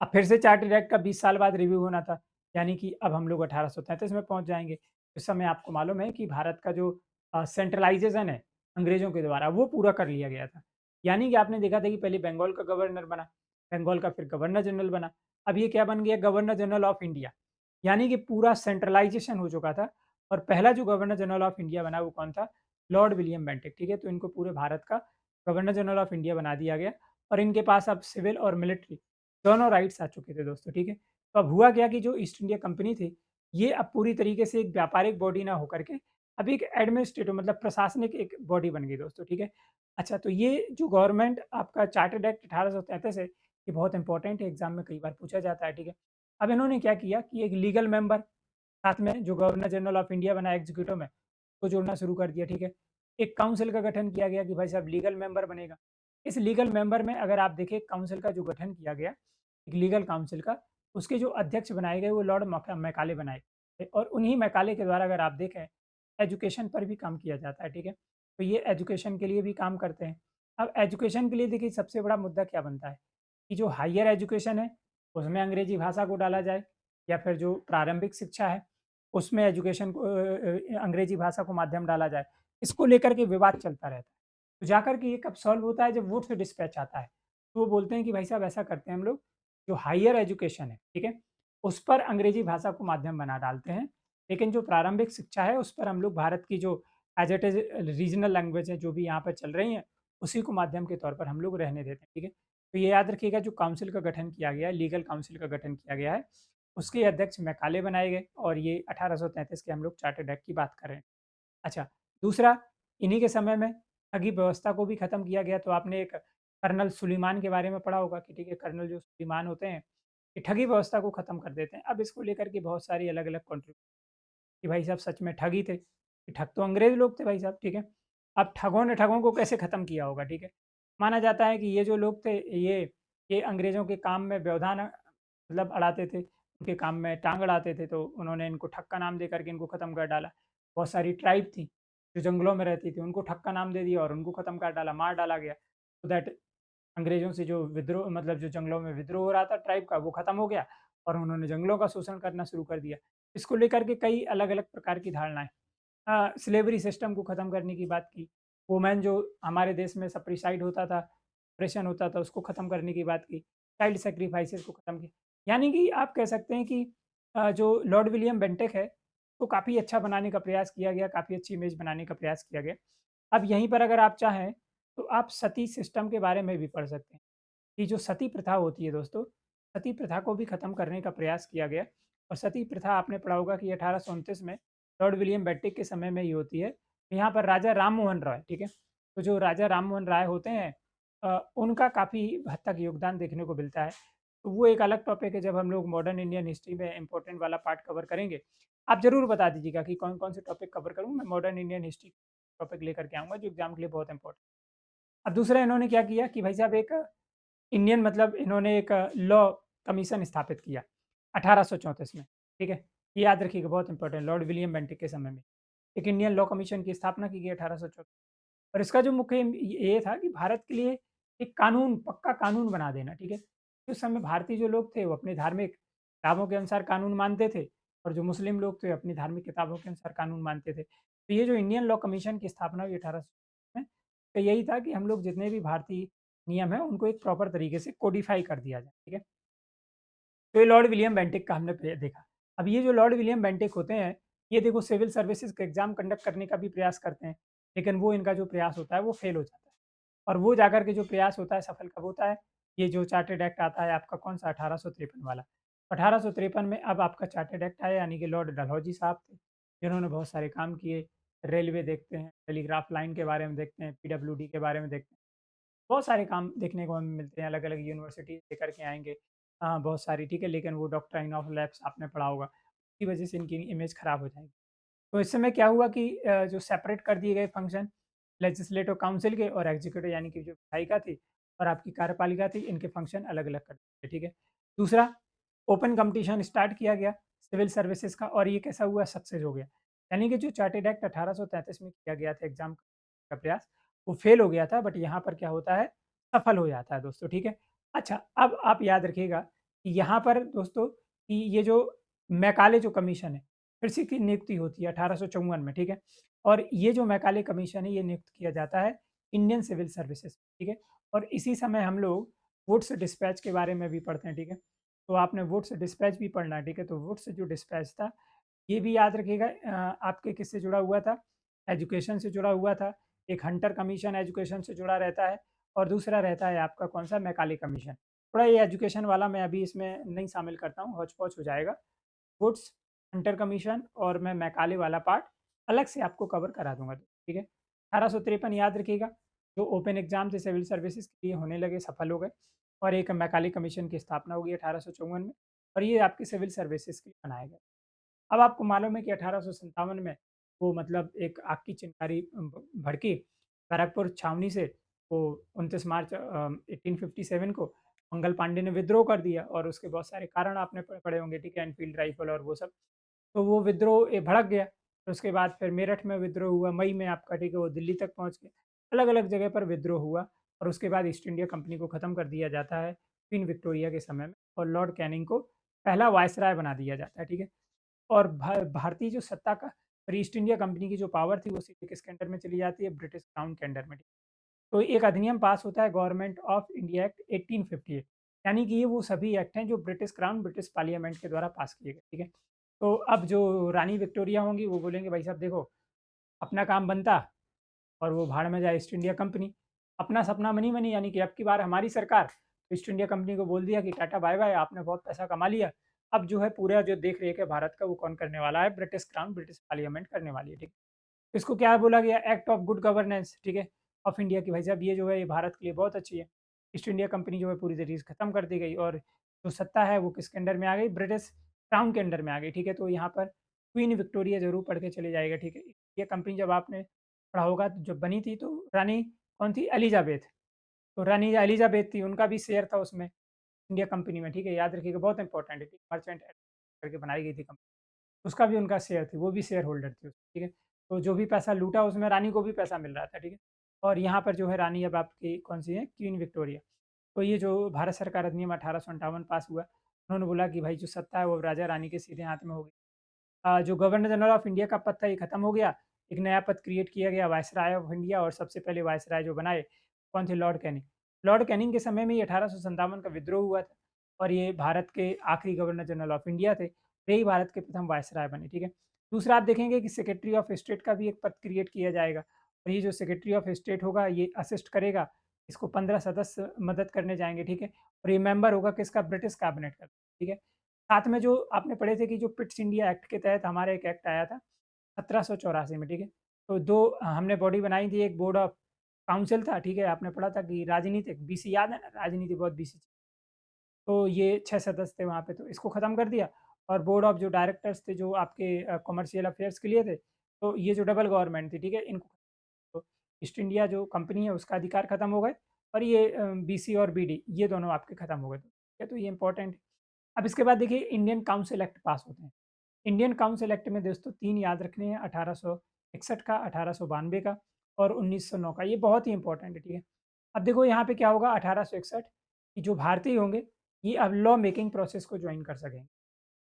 Speaker 1: अब फिर से चार्टर एक्ट का 20 साल बाद रिव्यू होना था, यानी कि अब हम लोग 1833 में पहुँच जाएँगे। उस समय आपको मालूम है कि भारत का जो सेंट्रलाइज़ेशन है अंग्रेज़ों के द्वारा, वो पूरा कर लिया गया था। यानी कि आपने देखा था कि पहले बंगाल का गवर्नर बना, बंगाल का फिर गवर्नर जनरल बना, अब ये क्या बन गया? Governor general of India. यानी कि पूरा सेंट्रलाइज़ेशन हो चुका था, और पहला जो गवर्नर जनरल ऑफ इंडिया बना वो कौन था? लॉर्ड विलियम बेंटिक, ठीक है? तो इनको पूरे भारत का गवर्नर जनरल ऑफ इंडिया बना दिया गया, और इनके पास अब सिविल और मिलिट्री दोनों राइट्स आ चुके थे दोस्तों, ठीक है? तो अब हुआ क्या कि जो ईस्ट इंडिया कंपनी थी, ये अब पूरी तरीके से एक व्यापारिक बॉडी ना होकर के अब एक एडमिनिस्ट्रेटिव, मतलब प्रशासनिक एक बॉडी बन गई दोस्तों, ठीक है? अच्छा, तो ये जो गवर्नमेंट आपका चार्टर्ड एक्ट 1833 है, ये बहुत इंपॉर्टेंट है, एग्ज़ाम में कई बार पूछा जाता है, ठीक है? अब इन्होंने क्या किया कि एक लीगल मेंबर साथ में जो गवर्नर जनरल ऑफ इंडिया बना एग्जीक्यूटिव में, को जोड़ना शुरू कर दिया, ठीक है? एक काउंसिल का गठन किया गया कि भाई साहब लीगल मेंबर बनेगा। इस लीगल मेंबर में अगर आप देखें, काउंसिल का जो गठन किया गया, एक लीगल काउंसिल का, उसके जो अध्यक्ष बनाए गए वो लॉर्ड मैकाले बनाए गए, और उन्हीं मैकाले के द्वारा अगर आप देखें, एजुकेशन पर भी काम किया जाता है, ठीक है? तो ये एजुकेशन के लिए भी काम करते हैं। अब एजुकेशन के लिए देखिए सबसे बड़ा मुद्दा क्या बनता है कि जो हायर एजुकेशन है, उसमें अंग्रेजी भाषा को डाला जाए, या फिर जो प्रारंभिक शिक्षा है, उसमें एजुकेशन को अंग्रेजी भाषा को माध्यम डाला जाए। इसको लेकर के विवाद चलता रहता है। तो जाकर के ये कब सॉल्व होता है? जब वुड्स डिस्पैच आता है। तो वो बोलते हैं कि भाई साहब ऐसा करते हैं हम लोग, जो हायर एजुकेशन है, ठीक है? उस पर अंग्रेजी भाषा को माध्यम बना डालते हैं, लेकिन जो प्रारंभिक शिक्षा है उस पर हम लोग भारत की जो as it is regional language है, जो भी यहाँ पे चल रही हैं, उसी को माध्यम के तौर पर हम लोग रहने देते हैं, ठीक है? तो ये याद रखिएगा, जो काउंसिल का गठन किया गया है, लीगल काउंसिल का गठन किया गया है, उसके अध्यक्ष मैकाले बनाए गए, और ये 1833 के हम लोग चार्टर्ड एक्ट की बात कर रहे हैं। अच्छा, दूसरा, इन्हीं के समय में ठगी व्यवस्था को भी खत्म किया गया। तो आपने एक कर्नल सुलेमान के बारे में पढ़ा होगा कि ठीक है, कर्नल जो सुलेमान होते हैं, ये ठगी व्यवस्था को खत्म कर देते हैं। अब इसको लेकर के बहुत सारी अलग-अलग कि भाई साहब सच में ठग ही थे, कि ठग तो अंग्रेज़ लोग थे भाई साहब, ठीक है? अब ठगों ने ठगों को कैसे खत्म किया होगा, ठीक है? माना जाता है कि ये जो लोग थे, ये अंग्रेज़ों के काम में व्यवधान मतलब अड़ाते थे, उनके काम में टाँग अड़ाते थे, तो उन्होंने इनको ठग का नाम देकर के इनको खत्म कर डाला। बहुत सारी ट्राइब थी, जो जंगलों में रहती थी, उनको ठग का नाम दे दिया और उनको खत्म कर डाला, मार डाला गया। सो दैट अंग्रेज़ों से जो विद्रोह, मतलब जो जंगलों में विद्रोह हो रहा था ट्राइब का, वो खत्म हो गया, और उन्होंने जंगलों का शोषण करना शुरू कर दिया। इसको लेकर के कई अलग-अलग प्रकार की धारणाएँ। स्लेवरी सिस्टम को ख़त्म करने की बात की। वुमेन जो हमारे देश में सप्रिसाइड होता था, ऑपरेशन होता था, उसको ख़त्म करने की बात की। चाइल्ड सैक्रिफाइसेस को ख़त्म किया। यानी कि आप कह सकते हैं कि जो लॉर्ड विलियम बेंटिक है, को काफ़ी अच्छा बनाने का प्रयास किया गया, काफ़ी अच्छी इमेज बनाने का प्रयास किया गया। अब यहीं पर अगर आप चाहें, तो आप सती सिस्टम के बारे में भी पढ़ सकते हैं। कि जो सती प्रथा होती है दोस्तों, सती प्रथा को भी ख़त्म करने का प्रयास किया गया। और सती प्रथा आपने पढ़ा होगा कि 1829 में लॉर्ड विलियम बेंटिक के समय में ही होती है। यहाँ पर राजा राम मोहन राय, ठीक है? तो जो राजा राम मोहन राय होते हैं, उनका काफ़ी हद तक योगदान देखने को मिलता है। तो वो एक अलग टॉपिक है, जब हम लोग मॉडर्न इंडियन हिस्ट्री में इम्पोर्टेंट वाला पार्ट कवर करेंगे। आप ज़रूर बता दीजिएगा कि कौन-कौन से टॉपिक कवर करूँ, मैं मॉडर्न इंडियन हिस्ट्री टॉपिक लेकर के आऊँगा जो एग्ज़ाम के लिए बहुत इम्पोर्टेंट। अब दूसरा इन्होंने क्या किया कि भाई साहब एक इंडियन मतलब इन्होंने एक लॉ कमीशन स्थापित किया 1834 में, ठीक है? ये याद रखिएगा, बहुत इंपॉर्टेंट, लॉर्ड विलियम बेंटिक के समय में। एक इंडियन लॉ कमीशन की स्थापना की गई 1834। और इसका जो मुख्य ये था कि भारत के लिए एक कानून, पक्का कानून बना देना, ठीक है? उस समय भारतीय जो लोग थे वो अपने धार्मिक किताबों के अनुसार कानून मानते थे, और जो मुस्लिम लोग थे अपनी धार्मिक किताबों के अनुसार कानून मानते थे। तो ये जो इंडियन लॉ कमीशन की स्थापना हुई 1800 में, तो यही था कि हम लोग जितने भी भारतीय नियम हैं उनको एक प्रॉपर तरीके से कोडिफ़ाई कर दिया जाए, ठीक है? तो ये लॉर्ड विलियम बेंटिक का हमने देखा। अब ये जो लॉर्ड विलियम बेंटिक होते हैं, ये देखो सिविल सर्विसेज का एग्ज़ाम कंडक्ट करने का भी प्रयास करते हैं, लेकिन वो इनका जो प्रयास होता है वो फेल हो जाता है। और वो जाकर के जो प्रयास होता है सफल कब होता है? ये जो चार्टर्ड एक्ट आता है आपका कौन-सा 1853 वाला। 1853 में अब आपका चार्टर्ड एक्ट आया, यानी कि लॉर्ड डलहौजी साहब थे, जिन्होंने बहुत सारे काम किए। रेलवे देखते हैं, टेलीग्राफ लाइन के बारे में देखते हैं, पीडब्ल्यूडी के बारे में देखते हैं। बहुत सारे काम देखने को हमें मिलते हैं, अलग-अलग यूनिवर्सिटी लेकर के आएँगे। बहुत सारी, ठीक है, लेकिन वो डॉक्ट्राइन ऑफ लैप्स आपने पढ़ा होगा, उसकी वजह से इनकी इमेज खराब हो जाएगी। तो इस समय क्या हुआ कि जो सेपरेट कर दिए गए फंक्शन लेजिस्लेटिव काउंसिल के और एग्जीक्यूटिव, यानी कि जो विधायिका थी और आपकी कार्यपालिका थी, इनके फंक्शन अलग-अलग कर दिए, ठीक है। दूसरा, ओपन कॉम्पिटिशन स्टार्ट किया गया सिविल सर्विसेज का, और ये कैसा हुआ? सक्सेस हो गया। यानी कि जो चार्टर्ड एक्ट 1833 में किया गया था एग्जाम का प्रयास, वो फेल हो गया था, बट यहाँ पर क्या होता है? सफल हो जाता है दोस्तों, ठीक है। अच्छा, अब आप याद रखिएगा कि यहाँ पर दोस्तों कि ये जो मैकाले जो कमीशन है, फिर से की नियुक्ति होती है 1854 में, ठीक है। और ये जो मैकाले कमीशन है, ये नियुक्त किया जाता है इंडियन सिविल सर्विसेज, ठीक है। और इसी समय हम लोग वुड्स डिस्पैच के बारे में भी पढ़ते हैं, ठीक है। तो आपने वुड्स डिस्पैच भी पढ़ना है, ठीक है। तो वुड्स जो डिस्पैच था, ये भी याद रखिएगा, आपके किससे जुड़ा हुआ था? एजुकेशन से जुड़ा हुआ था। एक हंटर कमीशन एजुकेशन से जुड़ा रहता है, और दूसरा रहता है आपका कौन-सा? Macaulay commission. थोड़ा ये एजुकेशन वाला मैं अभी इसमें नहीं शामिल करता हूँ, हौच-पौच हो जाएगा। वुड्स, हंटर कमीशन और मैं मैकाले वाला पार्ट अलग से आपको कवर करा दूँगा, ठीक है। 1853 याद रखिएगा, जो ओपन एग्ज़ाम थे सिविल सर्विसेज़ के लिए होने लगे, सफल हो गए, और एक मैकाले कमीशन की स्थापना होगी 1854 में, और ये आपके सिविल सर्विसेज़ के लिए बनाया गया। अब आपको मालूम है कि 1857 में वो मतलब एक आग की चिंगारी भड़की खड़गपुर छावनी से, वो 29 मार्च 1857 को मंगल पांडे ने विद्रोह कर दिया, और उसके बहुत सारे कारण आपने पढ़े होंगे, ठीक है, एनफील्ड राइफल और वो सब। तो वो विद्रोह भड़क गया। फिर उसके बाद फिर मेरठ में विद्रोह हुआ, मई में आपका, ठीक है, वो दिल्ली तक पहुँच गया। अलग-अलग जगह पर विद्रोह हुआ, और उसके बाद ईस्ट इंडिया कंपनी को ख़त्म कर दिया जाता है क्वीन विक्टोरिया के समय में, और लॉर्ड कैनिंग को पहला वायसराय बना दिया जाता है, ठीक है। और भारतीय जो सत्ता का और ईस्ट इंडिया कंपनी की जो पावर थी, वो सीधे किसके अंडर में चली जाती है? ब्रिटिश क्राउन के अंडर में। तो एक अधिनियम पास होता है, गवर्नमेंट ऑफ इंडिया एक्ट 1858, यानी कि ये वो सभी एक्ट हैं जो ब्रिटिश क्राउन, ब्रिटिश पार्लियामेंट के द्वारा पास किए गए, ठीक है। तो अब जो रानी विक्टोरिया होंगी, वो बोलेंगे भाई साहब देखो, अपना काम बनता, और वो भाड़ में जाए ईस्ट इंडिया कंपनी। अपना सपना मनी-मनी, यानी कि अब की बार हमारी सरकार। तो ईस्ट इंडिया कंपनी को बोल दिया कि टाटा बाय-बाय, आपने बहुत पैसा कमा लिया। अब जो है पूरा जो देख-रेख है भारत का, वो कौन करने वाला है? ब्रिटिश क्राउन, ब्रिटिश पार्लियामेंट करने वाली है, ठीक है। इसको क्या बोला गया? एक्ट ऑफ गुड गवर्नेंस, ठीक है, ऑफ इंडिया की। भाई साहब ये जो है, ये भारत के लिए बहुत अच्छी है। ईस्ट इंडिया कंपनी जो है पूरी तरीके से खत्म कर दी गई, और जो सत्ता है वो किसके अंडर में आ गई? ब्रिटिश क्राउन के अंडर में आ गई, ठीक है। तो यहाँ पर क्वीन विक्टोरिया ज़रूर पढ़ के चले जाइएगा, ठीक है। ये कंपनी जब आपने पढ़ा होगा, तो जब बनी थी तो रानी कौन थी? एलिज़ाबेथ। तो रानी एलिज़ाबेथ थी, उनका भी शेयर था उसमें, इंडिया कंपनी में, ठीक है, याद रखिएगा, बहुत इंपॉर्टेंट है, मर्चेंट करके बनाई गई थी कंपनी। उसका भी उनका शेयर थी, वो भी शेयर होल्डर थी उसमें, ठीक है। तो जो भी पैसा लूटा उसमें रानी को भी पैसा मिल रहा था, ठीक है। और यहाँ पर जो है रानी अब आपकी कौन-सी है? Queen Victoria. तो ये जो भारत सरकार अधिनियम 1858 पास हुआ, उन्होंने बोला कि भाई जो सत्ता है वो राजा-रानी के सीधे हाथ में होगी। जो गवर्नर जनरल ऑफ इंडिया का पद था, ये खत्म हो गया, एक नया पद क्रिएट किया गया वायसराय ऑफ इंडिया और सबसे पहले वायसराय जो बनाए कौन थे? Lord Canning. लॉर्ड कैनिंग के समय में ही 1857 का विद्रोह हुआ था और ये भारत के आखिरी गवर्नर जनरल ऑफ इंडिया थे। यही भारत के प्रथम वायसराय बने, ठीक है। दूसरा आप देखेंगे कि सेक्रेटरी ऑफ स्टेट का भी एक पद क्रिएट किया जाएगा और ये जो सेक्रेटरी ऑफ स्टेट होगा ये असिस्ट करेगा, इसको 15 सदस्य मदद करने जाएंगे, ठीक है। और ये मेंबर होगा किसका? ब्रिटिश कैबिनेट का, ठीक है। साथ में जो आपने पढ़े थे कि जो पिट्स इंडिया एक्ट के तहत हमारा एक एक्ट आया था 1784 में, ठीक है। तो दो हमने बॉडी बनाई थी, एक बोर्ड ऑफ काउंसिल था, ठीक है। आपने पढ़ा था कि राजनीतिक बीसी याद है ना? राजनीति बहुत बीसी, तो ये 6 सदस्य थे वहाँ पे, तो इसको ख़त्म कर दिया और बोर्ड ऑफ जो डायरेक्टर्स थे जो आपके कमर्शियल अफेयर्स के लिए थे, तो ये जो डबल गवर्नमेंट थी, ठीक है, इनको तो ईस्ट इंडिया जो कंपनी है उसका अधिकार खत्म हो गए और ये बीसी और बीडी ये दोनों आपके खत्म हो गए, ठीक है, तो ये इंपॉर्टेंट है। अब इसके बाद देखिए इंडियन काउंसिल एक्ट पास होते हैं। इंडियन काउंसिल एक्ट में दोस्तों 3 याद रखने हैं, 1861 का, 1892 का और 1909 का, ये बहुत ही इंपॉर्टेंट है, ठीक है। अब देखो यहाँ पे क्या होगा 1861 कि जो भारतीय होंगे ये अब लॉ मेकिंग प्रोसेस को ज्वाइन कर सकेंगे।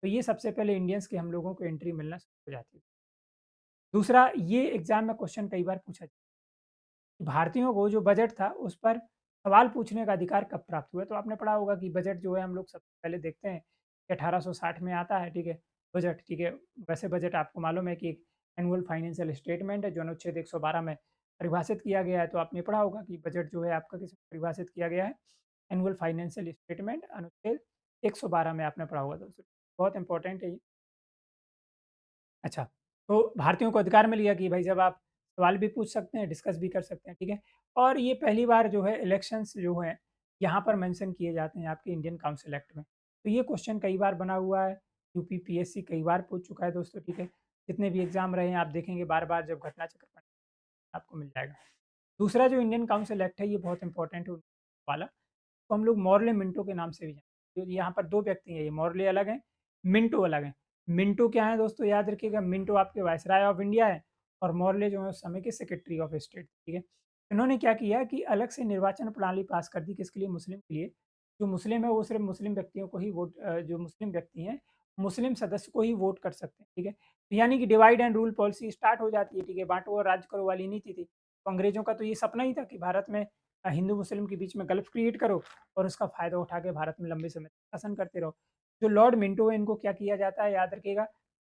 Speaker 1: तो ये सबसे पहले इंडियंस की हम लोगों को एंट्री मिलना शुरू हो जाती है। दूसरा ये एग्ज़ाम में क्वेश्चन कई बार पूछा भारतीयों को जो बजट था उस पर सवाल पूछने का अधिकार कब प्राप्त हुआ? तो आपने पढ़ा होगा कि बजट जो है हम लोग सबसे पहले देखते हैं कि 1860 में आता है, ठीक है, बजट, ठीक है। वैसे बजट आपको मालूम है कि एनुअल फाइनेंशियल स्टेटमेंट है जो अनुच्छेद 112 में परिभाषित किया गया है, तो आपने पढ़ा होगा कि बजट जो है आपका किस परिभाषित किया गया है? एनुअल फाइनेंशियल स्टेटमेंट अनुच्छेद 112 में आपने पढ़ा होगा दोस्तों। बहुत इंपॉर्टेंट है ये। अच्छा, तो भारतीयों को अधिकार मिल गया कि भाई जब आप सवाल भी पूछ सकते हैं, डिस्कस भी कर सकते हैं, ठीक है? और ये पहली बार जो है इलेक्शंस जो हैं, यहाँ पर मेंशन किए जाते हैं आपके इंडियन काउंसिल एक्ट में। तो ये क्वेश्चन कई बार बना हुआ है, यूपी पीएससी कई बार पूछ चुका है दोस्तों, ठीक है? जितने भी एग्ज़ाम रहे हैं आप देखेंगे बार-बार जब घटना चक्र पढ़ेंगे आपको मिल जाएगा। दूसरा जो इंडियन काउंसिल एक्ट है ये बहुत इंपॉर्टेंट है वाला, तो हम लोग मॉर्ले मिंटो के नाम से भी जानते हैं। तो यहाँ पर 2 व्यक्ति हैं, ये मॉर्ले अलग हैं, मिंटो अलग हैं। मिंटो क्या है दोस्तों याद रखिएगा, मिंटो आपके वायसराय ऑफ इंडिया है और मॉर्ले जो है उस समय के सेक्रेटरी ऑफ स्टेट, ठीक है। इन्होंने क्या किया कि अलग से निर्वाचन प्रणाली पास कर दी किसके लिए? मुस्लिम के लिए। जो मुस्लिम है वो सिर्फ़ मुस्लिम व्यक्तियों को ही जो मुस्लिम व्यक्ति हैं, मुस्लिम सदस्य को ही वोट कर सकते हैं, ठीक है। तो यानी कि divide and rule policy start हो जाती है, ठीक है। बाँटो और राज करो वाली नीति थी। तो अंग्रेज़ों का तो ये सपना ही था कि भारत में हिंदू मुस्लिम के बीच में गल्फ क्रिएट करो और उसका फ़ायदा उठा के भारत में लंबे समय तक शासन करते रहो। जो लॉर्ड मिंटो है इनको क्या किया जाता है याद रखिएगा,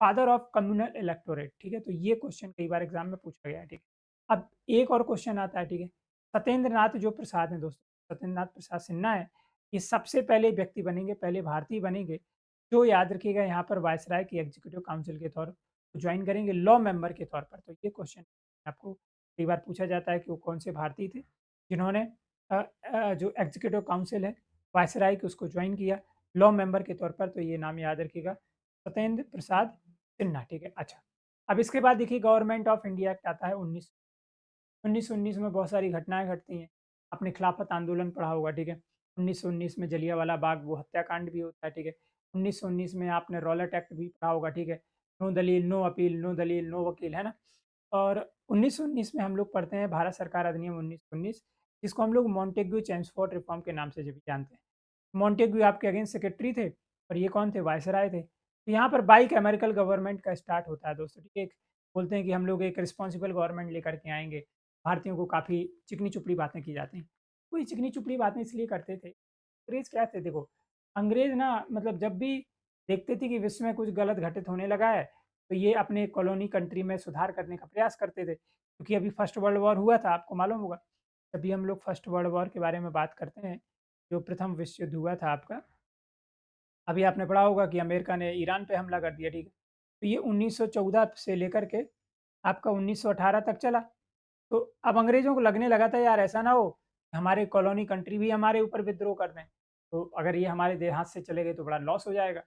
Speaker 1: फादर ऑफ कम्युनल इलेक्टोरेट, ठीक है। तो ये क्वेश्चन कई बार एग्जाम में पूछा गया है, ठीक है। अब एक और क्वेश्चन आता है, ठीक है। सत्येंद्र नाथ जो प्रसाद हैं दोस्तों, सत्येंद्र नाथ प्रसाद सिन्हा है, ये सबसे पहले व्यक्ति बनेंगे, पहले भारतीय बनेंगे जो याद रखिएगा यहाँ पर वायसराय की एग्जीक्यूटिव काउंसिल के तौर ज्वाइन करेंगे लॉ मेंबर के तौर पर। तो ये क्वेश्चन आपको कई बार पूछा जाता है कि वो कौन से भारतीय थे जिन्होंने जो एग्जीक्यूटिव काउंसिल है वायसराय की उसको ज्वाइन किया लॉ मेंबर के तौर पर। तो ये नाम याद रखिएगा, सत्येंद्र प्रसाद सिन्हा, ठीक है। अच्छा, अब इसके बाद देखिए गवर्नमेंट ऑफ इंडिया एक्ट आता है 1919 में बहुत सारी घटनाएं घटती हैं। आपने खिलाफत आंदोलन पढ़ा होगा, ठीक है। 1919 में जलियांवाला बाग वो हत्याकांड भी होता है, ठीक है। 1919 में आपने रॉलेट एक्ट भी पढ़ा होगा, ठीक है। नो दलील नो अपील, नो दलील नो वकील, है ना। और 1919 में हम लोग पढ़ते हैं भारत सरकार अधिनियम 1919, जिसको हम लोग मॉन्टेग्यू चेम्सफोर्ड रिफॉर्म के नाम से भी जानते हैं। मॉन्टेग्यू आपके अगेंस्ट सेक्रेटरी थे और ये कौन थे? वायसराय थे। तो यहाँ पर बाइक अमेरिकन गवर्नमेंट का स्टार्ट होता है दोस्तों, ठीक है। बोलते हैं कि हम लोग एक रिस्पॉन्सिबल गवर्नमेंट लेकर के आएंगे। भारतीयों को काफ़ी चिकनी-चुपड़ी बातें की जाती हैं। वो ये चिकनी-चुपड़ी बातें इसलिए करते थे, अंग्रेज़ क्या थे देखो, अंग्रेज़ ना मतलब जब भी देखते थे कि विश्व में कुछ गलत घटित होने लगा है, तो ये अपने कॉलोनी कंट्री में सुधार करने का प्रयास करते थे। क्योंकि अभी फर्स्ट वर्ल्ड वॉर हुआ था, आपको मालूम होगा। तभी हम लोग फर्स्ट वर्ल्ड वॉर के बारे में बात करते हैं, जो प्रथम विश्व युद्ध हुआ था आपका। अभी आपने पढ़ा होगा कि अमेरिका ने ईरान पे हमला कर दिया, ठीक है। तो ये 1914 से लेकर के आपका 1918 तक चला। तो अब अंग्रेज़ों को लगने लगा था यार ऐसा ना हो, हमारे कॉलोनी कंट्री भी हमारे ऊपर विद्रोह कर दें। तो अगर ये हमारे हाथ से चले गए तो बड़ा लॉस हो जाएगा।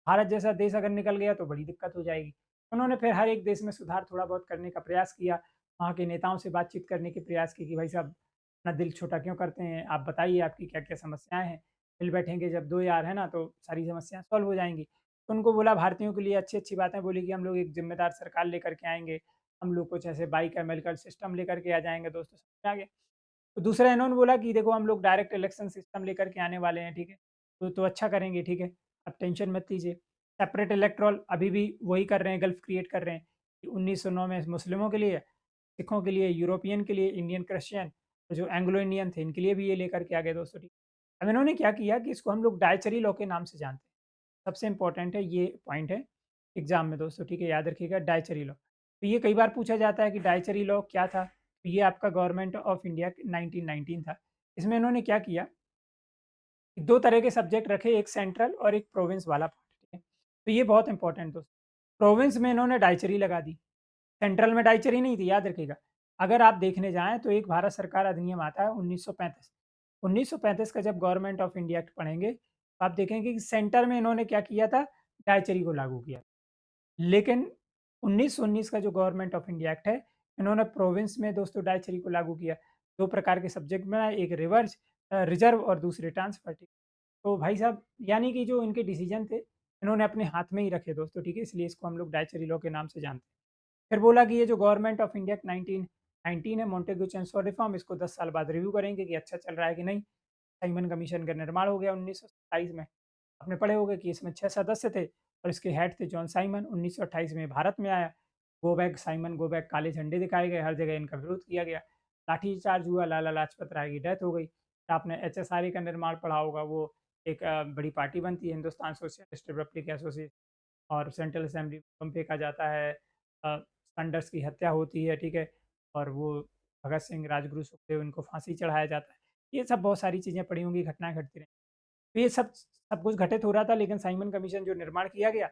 Speaker 1: भारत जैसा देश अगर निकल गया तो बड़ी दिक्कत हो जाएगी। उन्होंने फिर हर एक देश में सुधार थोड़ा बहुत करने का प्रयास किया। वहाँ के नेताओं से बातचीत करने के प्रयास की कि भाई साहब अपना दिल छोटा क्यों करते हैं? आप बताइए आपकी क्या-क्या समस्याएँ हैं? मिल बैठेंगे जब 2 यार है ना तो सारी समस्याएँ सॉल्व हो जाएँगी। तो उनको बोला भारतीयों के लिए अच्छी-अच्छी बातें बोली कि हम लोग एक ज़िम्मेदार सरकार लेकर के आएँगे। हम लोग कुछ ऐसे बाई केमिकल सिस्टम लेकर के आ जाएँगे दोस्तों, समझ में आ गया? तो दूसरा इन्होंने बोला कि देखो हम लोग डायरेक्ट इलेक्शन सिस्टम लेकर के आने वाले हैं, ठीक है? तो अच्छा करेंगे, ठीक है? आप टेंशन मत लीजिए। सेपरेट इलेक्टोरल अभी भी वही कर रहे हैं, गल्फ क्रिएट कर रहे हैं। 1909 में मुस्लिमों के लिए, सिखों के लिए, यूरोपियन के लिए, इंडियन क्रिश्चियन, और जो एंग्लो इंडियन थे इनके लिए भी ये लेकर के आ गए दोस्तों, ठीक है। अब इन्होंने क्या किया कि इसको हम लोग डायचरी लॉ के नाम से जानते हैं। सबसे इम्पोर्टेंट है ये पॉइंट है एग्जाम में दोस्तों, ठीक है, याद रखिएगा डायचरी लॉ। तो ये कई बार पूछा जाता है कि डायचरी लॉ क्या था। तो ये आपका गवर्नमेंट ऑफ इंडिया 1919 था। इसमें इन्होंने क्या किया, दो तरह के सब्जेक्ट रखे, एक सेंट्रल और एक प्रोविंस वाला पार्ट, ठीक है। तो ये बहुत इंपॉर्टेंट दोस्तों, प्रोविंस में इन्होंने डायचरी लगा दी, सेंट्रल में डायचरी नहीं थी, याद रखिएगा। अगर आप देखने जाएँ तो एक भारत सरकार अधिनियम आता है 1935। 1935 का जब गवर्नमेंट ऑफ इंडिया एक्ट पढ़ेंगे, तो आप देखेंगे कि सेंटर में इन्होंने क्या किया था, डायचरी को लागू किया। लेकिन 1919 का जो गवर्नमेंट ऑफ इंडिया एक्ट है, इन्होंने प्रोविंस में दोस्तों डायचरी को लागू किया। 2 प्रकार के सब्जेक्ट बनाए, एक रिजर्व और दूसरे ट्रांसफर, ठीक। तो भाई साहब यानी कि जो इनके डिसीजन थे, इन्होंने अपने हाथ में ही रखे दोस्तों, ठीक है, इसलिए इसको हम लोग डायचरी लॉ के नाम से जानते हैं। फिर बोला कि ये जो गवर्नमेंट ऑफ इंडिया 1919 है, मोंटेग्यू चेम्स्फोर्ड रिफॉर्म, इसको 10 साल बाद रिव्यू करेंगे कि अच्छा चल रहा है कि नहीं। साइमन कमीशन का निर्माण हो गया 1927 में। आपने पढ़े होंगे कि इसमें 6 सदस्य थे और इसके हेड थे जॉन साइमन। 1928 में भारत में आया, go back Simon go back, काले झंडे दिखाए गए, हर जगह इनका विरोध किया गया, लाठीचार्ज हुआ, लाला लाजपत राय की डेथ हो गई। आपने एचएसआरए का निर्माण पढ़ा होगा, वो एक बड़ी पार्टी बनती है, हिंदुस्तान सोशलिस्ट रिपब्लिक एसोसिएशन, और सेंट्रल असेंबली में बम फेंका जाता है, संडर्स की हत्या होती है, ठीक है, और वो भगत सिंह, राजगुरु, सुखदेव, इनको फांसी चढ़ाया जाता है। ये सब बहुत सारी चीज़ें पड़ी होंगी, घटनाएँ घटती रहीं। तो ये सब कुछ घटित हो रहा था, लेकिन साइमन कमीशन जो निर्माण किया गया,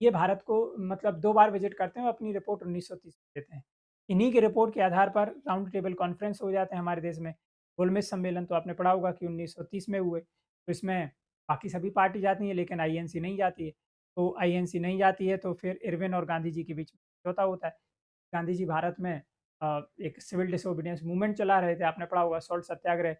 Speaker 1: ये भारत को मतलब 2 बार विज़िट करते हैं और अपनी रिपोर्ट 1930 में देते हैं। इन्हीं की रिपोर्ट के आधार पर राउंड टेबल कॉन्फ्रेंस हो जाते हैं हमारे देश में। गोलमेज सम्मेलन तो आपने पढ़ा होगा कि 1930 में हुए। तो इसमें बाकी सभी पार्टी जाती हैं, लेकिन आईएनसी नहीं जाती है। तो आईएनसी नहीं जाती है, तो फिर इरविन और गांधी जी के बीच में समझौता होता है। गांधी जी भारत में एक सिविल डिसोबीडियंस मूवमेंट चला रहे थे, आपने पढ़ा होगा, सॉल्ट सत्याग्रह,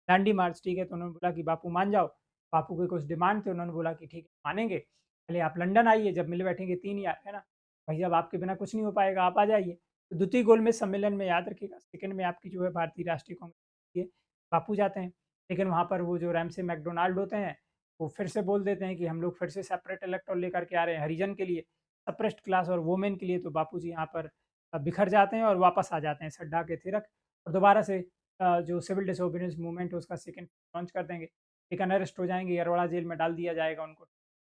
Speaker 1: दांडी मार्च, ठीक है। तो उन्होंने बोला कि बापू मान जाओ। बापू के कुछ डिमांड थे, उन्होंने बोला कि ठीक है मानेंगे, पहले आप लंदन आइए, जब मिल बैठेंगे 3 यार, है ना? भाई साहब आपके बिना कुछ नहीं हो पाएगा, आप आ जाइए। तो द्वितीय गोलमेज सम्मेलन में याद रखिएगा, सेकंड में आपकी जो है भारतीय राष्ट्रीय कांग्रेस के बापू जाते हैं। लेकिन वहाँ पर वो जो रैमसे मैकडोनाल्ड होते हैं, वो फिर से बोल देते हैं कि हम लोग फिर से सेपरेट इलेक्टोरल लेकर के आ रहे हैं हरिजन के लिए, सप्रेस्ड क्लास और वुमेन के लिए। तो बापू जी यहाँ पर बिखर जाते हैं और वापस आ जाते हैं सड्डा के थिरक, और दोबारा से जो सिविल डिसोबीडियंस मूवमेंट है उसका सेकंड लॉन्च कर देंगे। लेकिन अरेस्ट हो जाएँगे, अरवड़ा जेल में डाल दिया जाएगा उनको।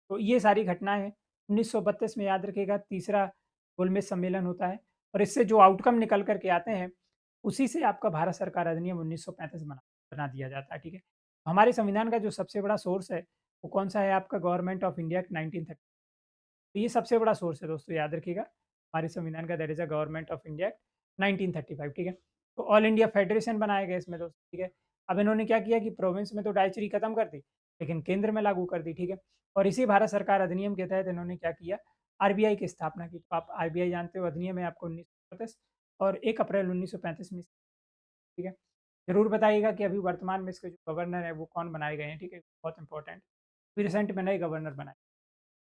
Speaker 1: तो ये सारी घटनाएँ हैं। 1932 में याद रखिएगा तीसरा गोलमेज सम्मेलन होता है, और इससे जो आउटकम निकल कर के आते हैं, उसी से आपका भारत सरकार अधिनियम 1935 बना दिया जाता है, ठीक है। हमारे संविधान का जो सबसे बड़ा सोर्स है, वो कौन-सा है, आपका गवर्नमेंट ऑफ इंडिया एक्ट 1930। तो ये सबसे बड़ा सोर्स है दोस्तों, याद रखिएगा। हमारे संविधान का, that is a government of India act 1935, ठीक है। तो ऑल इंडिया फेडरेशन बनाए गए इसमें दोस्तों, ठीक है। अब इन्होंने क्या किया कि प्रोविंस में तो डायचरी खत्म कर दी, लेकिन केंद्र में लागू कर दी, ठीक है। और इसी भारत सरकार अधिनियम के तहत इन्होंने क्या किया, आरबीआई की स्थापना की। तो आप आरबीआई जानते हो, अधिनियम है आपको 1935, और 1 अप्रैल 1935 में, ठीक है। ज़रूर बताइएगा कि अभी वर्तमान में इसके जो गवर्नर हैं वो कौन बनाए गए हैं, ठीक है, बहुत इंपॉर्टेंट। अभी रिसेंट में नए गवर्नर बनाए,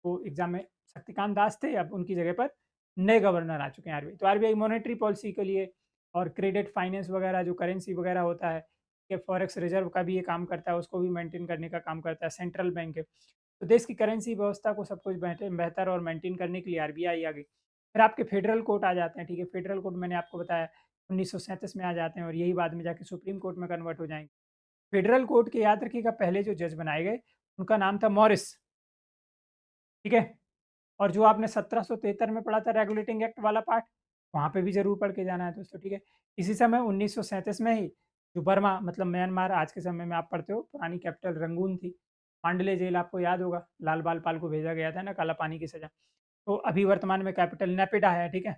Speaker 1: वो एग्ज़ाम में शक्तिकांत दास थे, अब उनकी जगह पर नए गवर्नर आ चुके हैं आरबीआई। तो आरबीआई मॉनेटरी पॉलिसी के लिए और क्रेडिट फाइनेंस वगैरह, जो करेंसी वगैरह होता है, ये फॉरेक्स रिजर्व का भी ये काम करता है, उसको भी मेंटेन करने का काम करता है, सेंट्रल बैंक है। तो देश की करेंसी व्यवस्था को सब कुछ बेहतर और मेंटेन करने के लिए आरबीआई आ गई। फिर आपके फेडरल कोर्ट आ जाते हैं, ठीक है। फेडरल कोर्ट मैंने आपको बताया 1937 में आ जाते हैं, और यही बाद में जाके सुप्रीम कोर्ट में कन्वर्ट हो जाएँगे। फेडरल कोर्ट के याद रखिएगा पहले जो जज बनाए गए, उनका नाम था मॉरिस, ठीक है। और जो आपने 1773 में पढ़ा था रेगुलेटिंग एक्ट वाला पार्ट, वहाँ पे भी ज़रूर पढ़ के जाना है दोस्तों, ठीक है। इसी समय 1937 में ही जो बर्मा मतलब म्यांमार आज के समय में आप पढ़ते हो, पुरानी कैपिटल रंगून थी। मांडले जेल आपको याद होगा, लाल बाल पाल को भेजा गया था ना, काला पानी की सज़ा। तो अभी वर्तमान में कैपिटल नेपिडा है, ठीक है।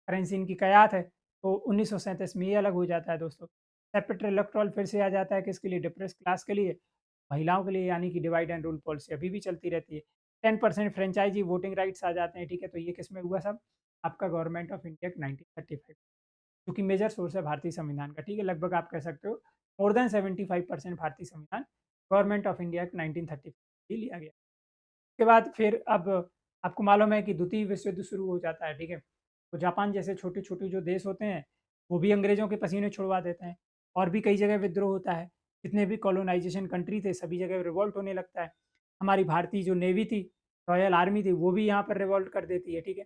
Speaker 1: करेंसी इनकी कयात है। तो 1937 में ये अलग हो जाता है दोस्तों। सेपरेट इलेक्टोरल फिर से आ जाता है किसके लिए, डिप्रेस्ड क्लास के लिए, महिलाओं के लिए, यानी कि डिवाइड एंड रूल पॉलिसी अभी भी चलती रहती है। 10% फ्रेंचाइज़ी वोटिंग राइट्स आ जाते हैं, ठीक है। तो ये किसमें हुआ सब, आपका गवर्नमेंट ऑफ इंडिया 1935, जो कि मेजर सोर्स है भारतीय संविधान का, ठीक है। लगभग आप कह सकते हो मोर देन 75% भारतीय संविधान गवर्नमेंट ऑफ इंडिया एक्ट 1935 ही लिया गया। उसके बाद फिर अब आपको मालूम है कि द्वितीय विश्व युद्ध शुरू हो जाता है, ठीक है। तो जापान जैसे छोटे-छोटे जो देश होते हैं, वो भी अंग्रेज़ों के पसीने छुड़वा देते हैं, और भी कई जगह विद्रोह होता है। जितने भी कॉलोनाइज़ेशन कंट्री थे, सभी जगह रिवोल्ट होने लगता है। हमारी भारतीय जो नेवी थी, रॉयल आर्मी थी, वो भी यहाँ पर रिवोल्ट कर देती है, ठीक है।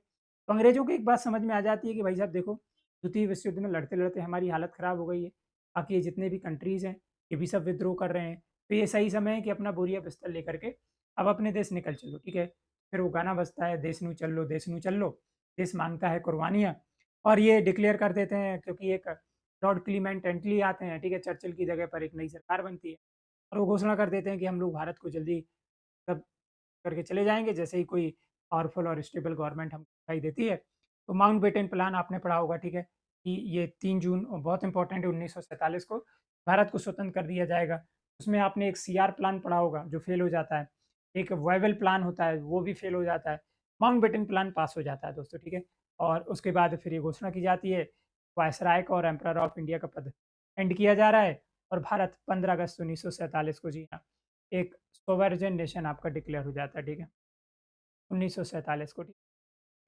Speaker 1: तो अंग्रेज़ों को एक बात समझ में आ जाती है कि भाई साहब देखो, द्वितीय विश्व युद्ध में लड़ते-लड़ते हमारी हालत ख़राब हो गई है। बाकी ये जितने भी कंट्रीज़ हैं, ये भी सब विद्रोह कर रहे हैं। तो ये सही समय है कि अपना बोरिया-बिस्तर लेकर के अब अपने देश निकल चलो, ठीक है? फिर वो गाना बजता है, देश नू चलो, देश नू चलो, देश माँगता है कुर्बानियाँ। और ये डिक्लेयर कर देते हैं क्योंकि एक लॉर्ड क्लीमेंट एटली आते हैं, ठीक है? चर्चिल की जगह पर एक नई सरकार बनती है और वो घोषणा कर देते हैं कि हम लोग भारत को जल्दी तब करके चले जाएँगे, जैसे ही कोई पावरफुल और स्टेबल गवर्नमेंट हमको दिखाई देती है। तो माउंटबेटन प्लान आपने पढ़ा होगा, ठीक है? कि ये 3 जून बहुत इम्पोर्टेंट है 1947 को भारत को स्वतंत्र कर दिया जाएगा। उसमें आपने एक सीआर प्लान पढ़ा होगा जो फेल हो जाता है। एक वायबल प्लान होता है वो भी फेल हो जाता है। माउंटबेटन प्लान पास हो जाता है दोस्तों, ठीक है? और उसके बाद फिर ये घोषणा की जाती है, वायसराय का और एम्परर ऑफ इंडिया का पद एंड किया जा रहा है और भारत 15 अगस्त 1947 को जी हाँ, एक सोवरेन नेशन आपका डिक्लेयर हो जाता है, ठीक है? 1947 को, ठीक।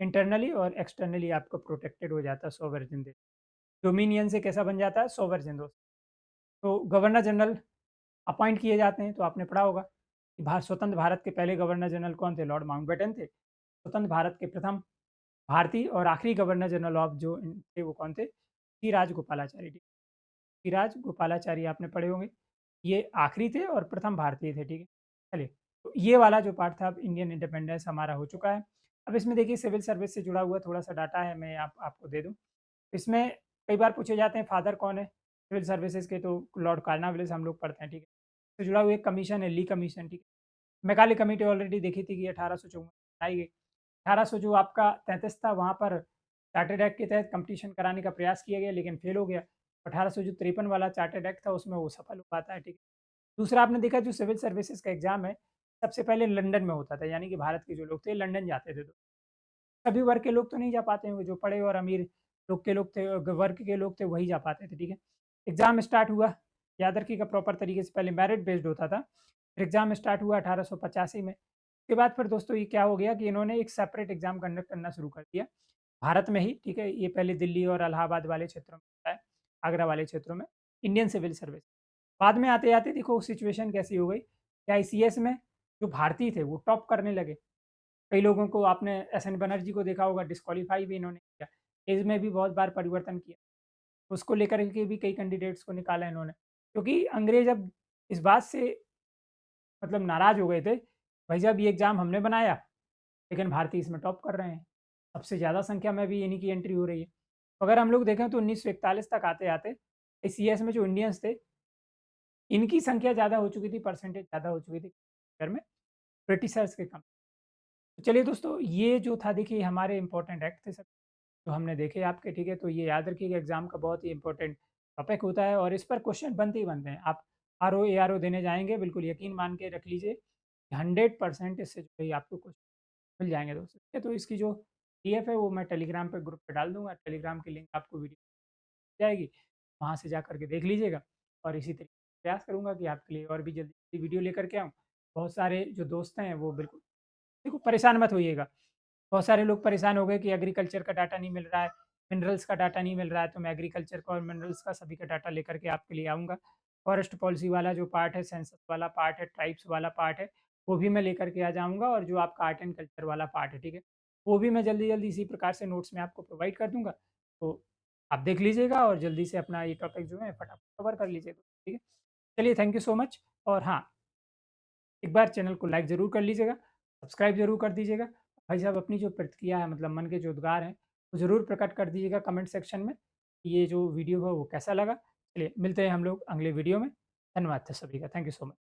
Speaker 1: इंटरनली और एक्सटर्नली आपका प्रोटेक्टेड हो जाता है सोवरेन देश। डोमिनियन से कैसा बन जाता है? सोवरेन दोस्त। तो गवर्नर जनरल अपॉइंट किए जाते हैं, तो आपने पढ़ा होगा कि स्वतंत्र भारत के पहले गवर्नर जनरल कौन थे? लॉर्ड माउंटबेटन थे। स्वतंत्र भारत के प्रथम भारतीय और आखिरी गवर्नर जनरल ऑफ जो थे वो कौन थे? सी राजगोपालाचारी, ठीक। सी गोपालाचारी आपने पढ़े होंगे। ये आखिरी थे और प्रथम भारतीय थे, ठीक है। चलिए, तो ये वाला जो पार्ट था अब इंडियन इंडिपेंडेंस हमारा हो चुका है। अब इसमें देखिए सिविल सर्विस से जुड़ा हुआ थोड़ा-सा डाटा है, मैं आपको दे दूँ। इसमें कई बार पूछे जाते हैं फादर कौन है सिविल सर्विसेज़ के, तो लॉर्ड कार्नवालिस हम लोग पढ़ते हैं, ठीक है। इससे जुड़ा हुआ एक कमीशन है, ली कमीशन, ठीक है। मैकाले कमेटी ऑलरेडी देखी थी कि 1854 बनाई गई। 1800 जो आपका 33 था वहाँ पर चार्टर्ड एक्ट के तहत कॉम्पिटिशन कराने का प्रयास किया गया लेकिन फेल हो गया। 1853 वाला चार्टर्ड एक्ट था उसमें वो सफल हो पाता है, ठीक है। दूसरा आपने देखा जो सिविल सर्विसेज का एग्ज़ाम है, सबसे पहले लंदन में होता था, यानी कि भारत के जो लोग थे लंदन जाते थे। तो सभी वर्ग के लोग तो नहीं जा पाते हैं, वो जो पढ़े और अमीर लोग थे, वर्ग के लोग थे वही जा पाते थे, ठीक है। एग्ज़ाम स्टार्ट हुआ, याद रखिएगा प्रॉपर तरीके से, पहले मेरिट बेस्ड होता था, फिर एग्ज़ाम स्टार्ट हुआ 1885 में। उसके बाद फिर दोस्तों ये क्या हो गया कि इन्होंने एक सेपरेट एग्ज़ाम कंडक्ट करना शुरू कर दिया, भारत में ही, ठीक है। ये पहले दिल्ली और इलाहाबाद वाले क्षेत्रों में होता है, आगरा वाले क्षेत्रों में, इंडियन सिविल सर्विस। बाद में आते-आते देखो सिचुएशन कैसी हो गई कि आईसीएस में जो भारतीय थे वो टॉप करने लगे। कई लोगों को आपने एसएन बनर्जी को देखा होगा, डिस्क्वालीफाई भी इन्होंने किया। एज में भी बहुत बार परिवर्तन किया। उसको लेकर के भी कई कैंडिडेट्स को निकाला इन्होंने। क्योंकि अंग्रेज़ अब इस बात से मतलब नाराज़ हो गए थे, भाई साहब ये एग्ज़ाम हमने बनाया, लेकिन भारतीय इसमें टॉप कर रहे हैं। सबसे ज़्यादा संख्या में भी इन्हीं की एंट्री हो रही है। अगर हम लोग देखें तो 1941 तक आते-आते सीएस में जो इंडियंस थे, इनकी संख्या ज़्यादा हो चुकी थी, परसेंटेज ज़्यादा हो चुकी थी कंपेयर में ब्रिटिशर्स के कम। तो चलिए दोस्तों, ये जो था देखिए हमारे इम्पोर्टेंट एक्ट थे सब, जो हमने देखे आपके, ठीक है। तो ये याद रखिएगा एग्ज़ाम का बहुत ही इम्पोर्टेंट टॉपिक होता है और इस पर क्वेश्चन बनते ही बनते हैं। आप आरओ, एआरओ देने जाएँगे, बिल्कुल यकीन मान के रख लीजिए, 100% इससे जो है आपको क्वेश्चन मिल जाएँगे दोस्तों, ठीक है। तो इसकी जो पीडीएफ है वो मैं टेलीग्राम पे ग्रुप पे डाल दूँगा, टेलीग्राम की लिंक आपको वीडियो मिल जाएगी, वहाँ से जा कर के देख लीजिएगा। और इसी तरीके से प्रयास करूँगा कि आपके लिए और भी जल्दी वीडियो लेकर के आऊँ। बहुत सारे जो दोस्त हैं वो बिल्कुल देखो परेशान मत होइएगा। बहुत सारे लोग परेशान हो गए कि एग्रीकल्चर का डाटा नहीं मिल रहा है, मिनरल्स का डाटा नहीं मिल रहा है, तो मैं एग्रीकल्चर का और मिनरल्स का सभी का डाटा लेकर के आपके लिए आऊँगा। फॉरेस्ट पॉलिसी वाला जो पार्ट है, सेंसस वाला पार्ट है, ट्राइब्स वाला पार्ट है, वो भी मैं लेकर के आ जाऊँगा और जो आपका आर्ट एंड कल्चर वाला पार्ट है, ठीक है? वो भी मैं जल्दी-जल्दी इसी प्रकार से नोट्स में आपको प्रोवाइड कर दूँगा। तो आप देख लीजिएगा और जल्दी से अपना ये टॉपिक जो है फटाफट कवर कर लीजिएगा, ठीक है? चलिए थैंक यू सो मच। और हाँ, एक बार चैनल को लाइक ज़रूर कर लीजिएगा, सब्सक्राइब ज़रूर कर दीजिएगा। भाई साहब अपनी जो प्रतिक्रिया है मतलब मन के जो उद्गार हैं, वो ज़रूर प्रकट कर दीजिएगा कमेंट सेक्शन में। ये जो वीडियो है वो कैसा लगा? चलिए मिलते हैं हम लोग अगले वीडियो में। धन्यवाद था सभी का। Thank you so much.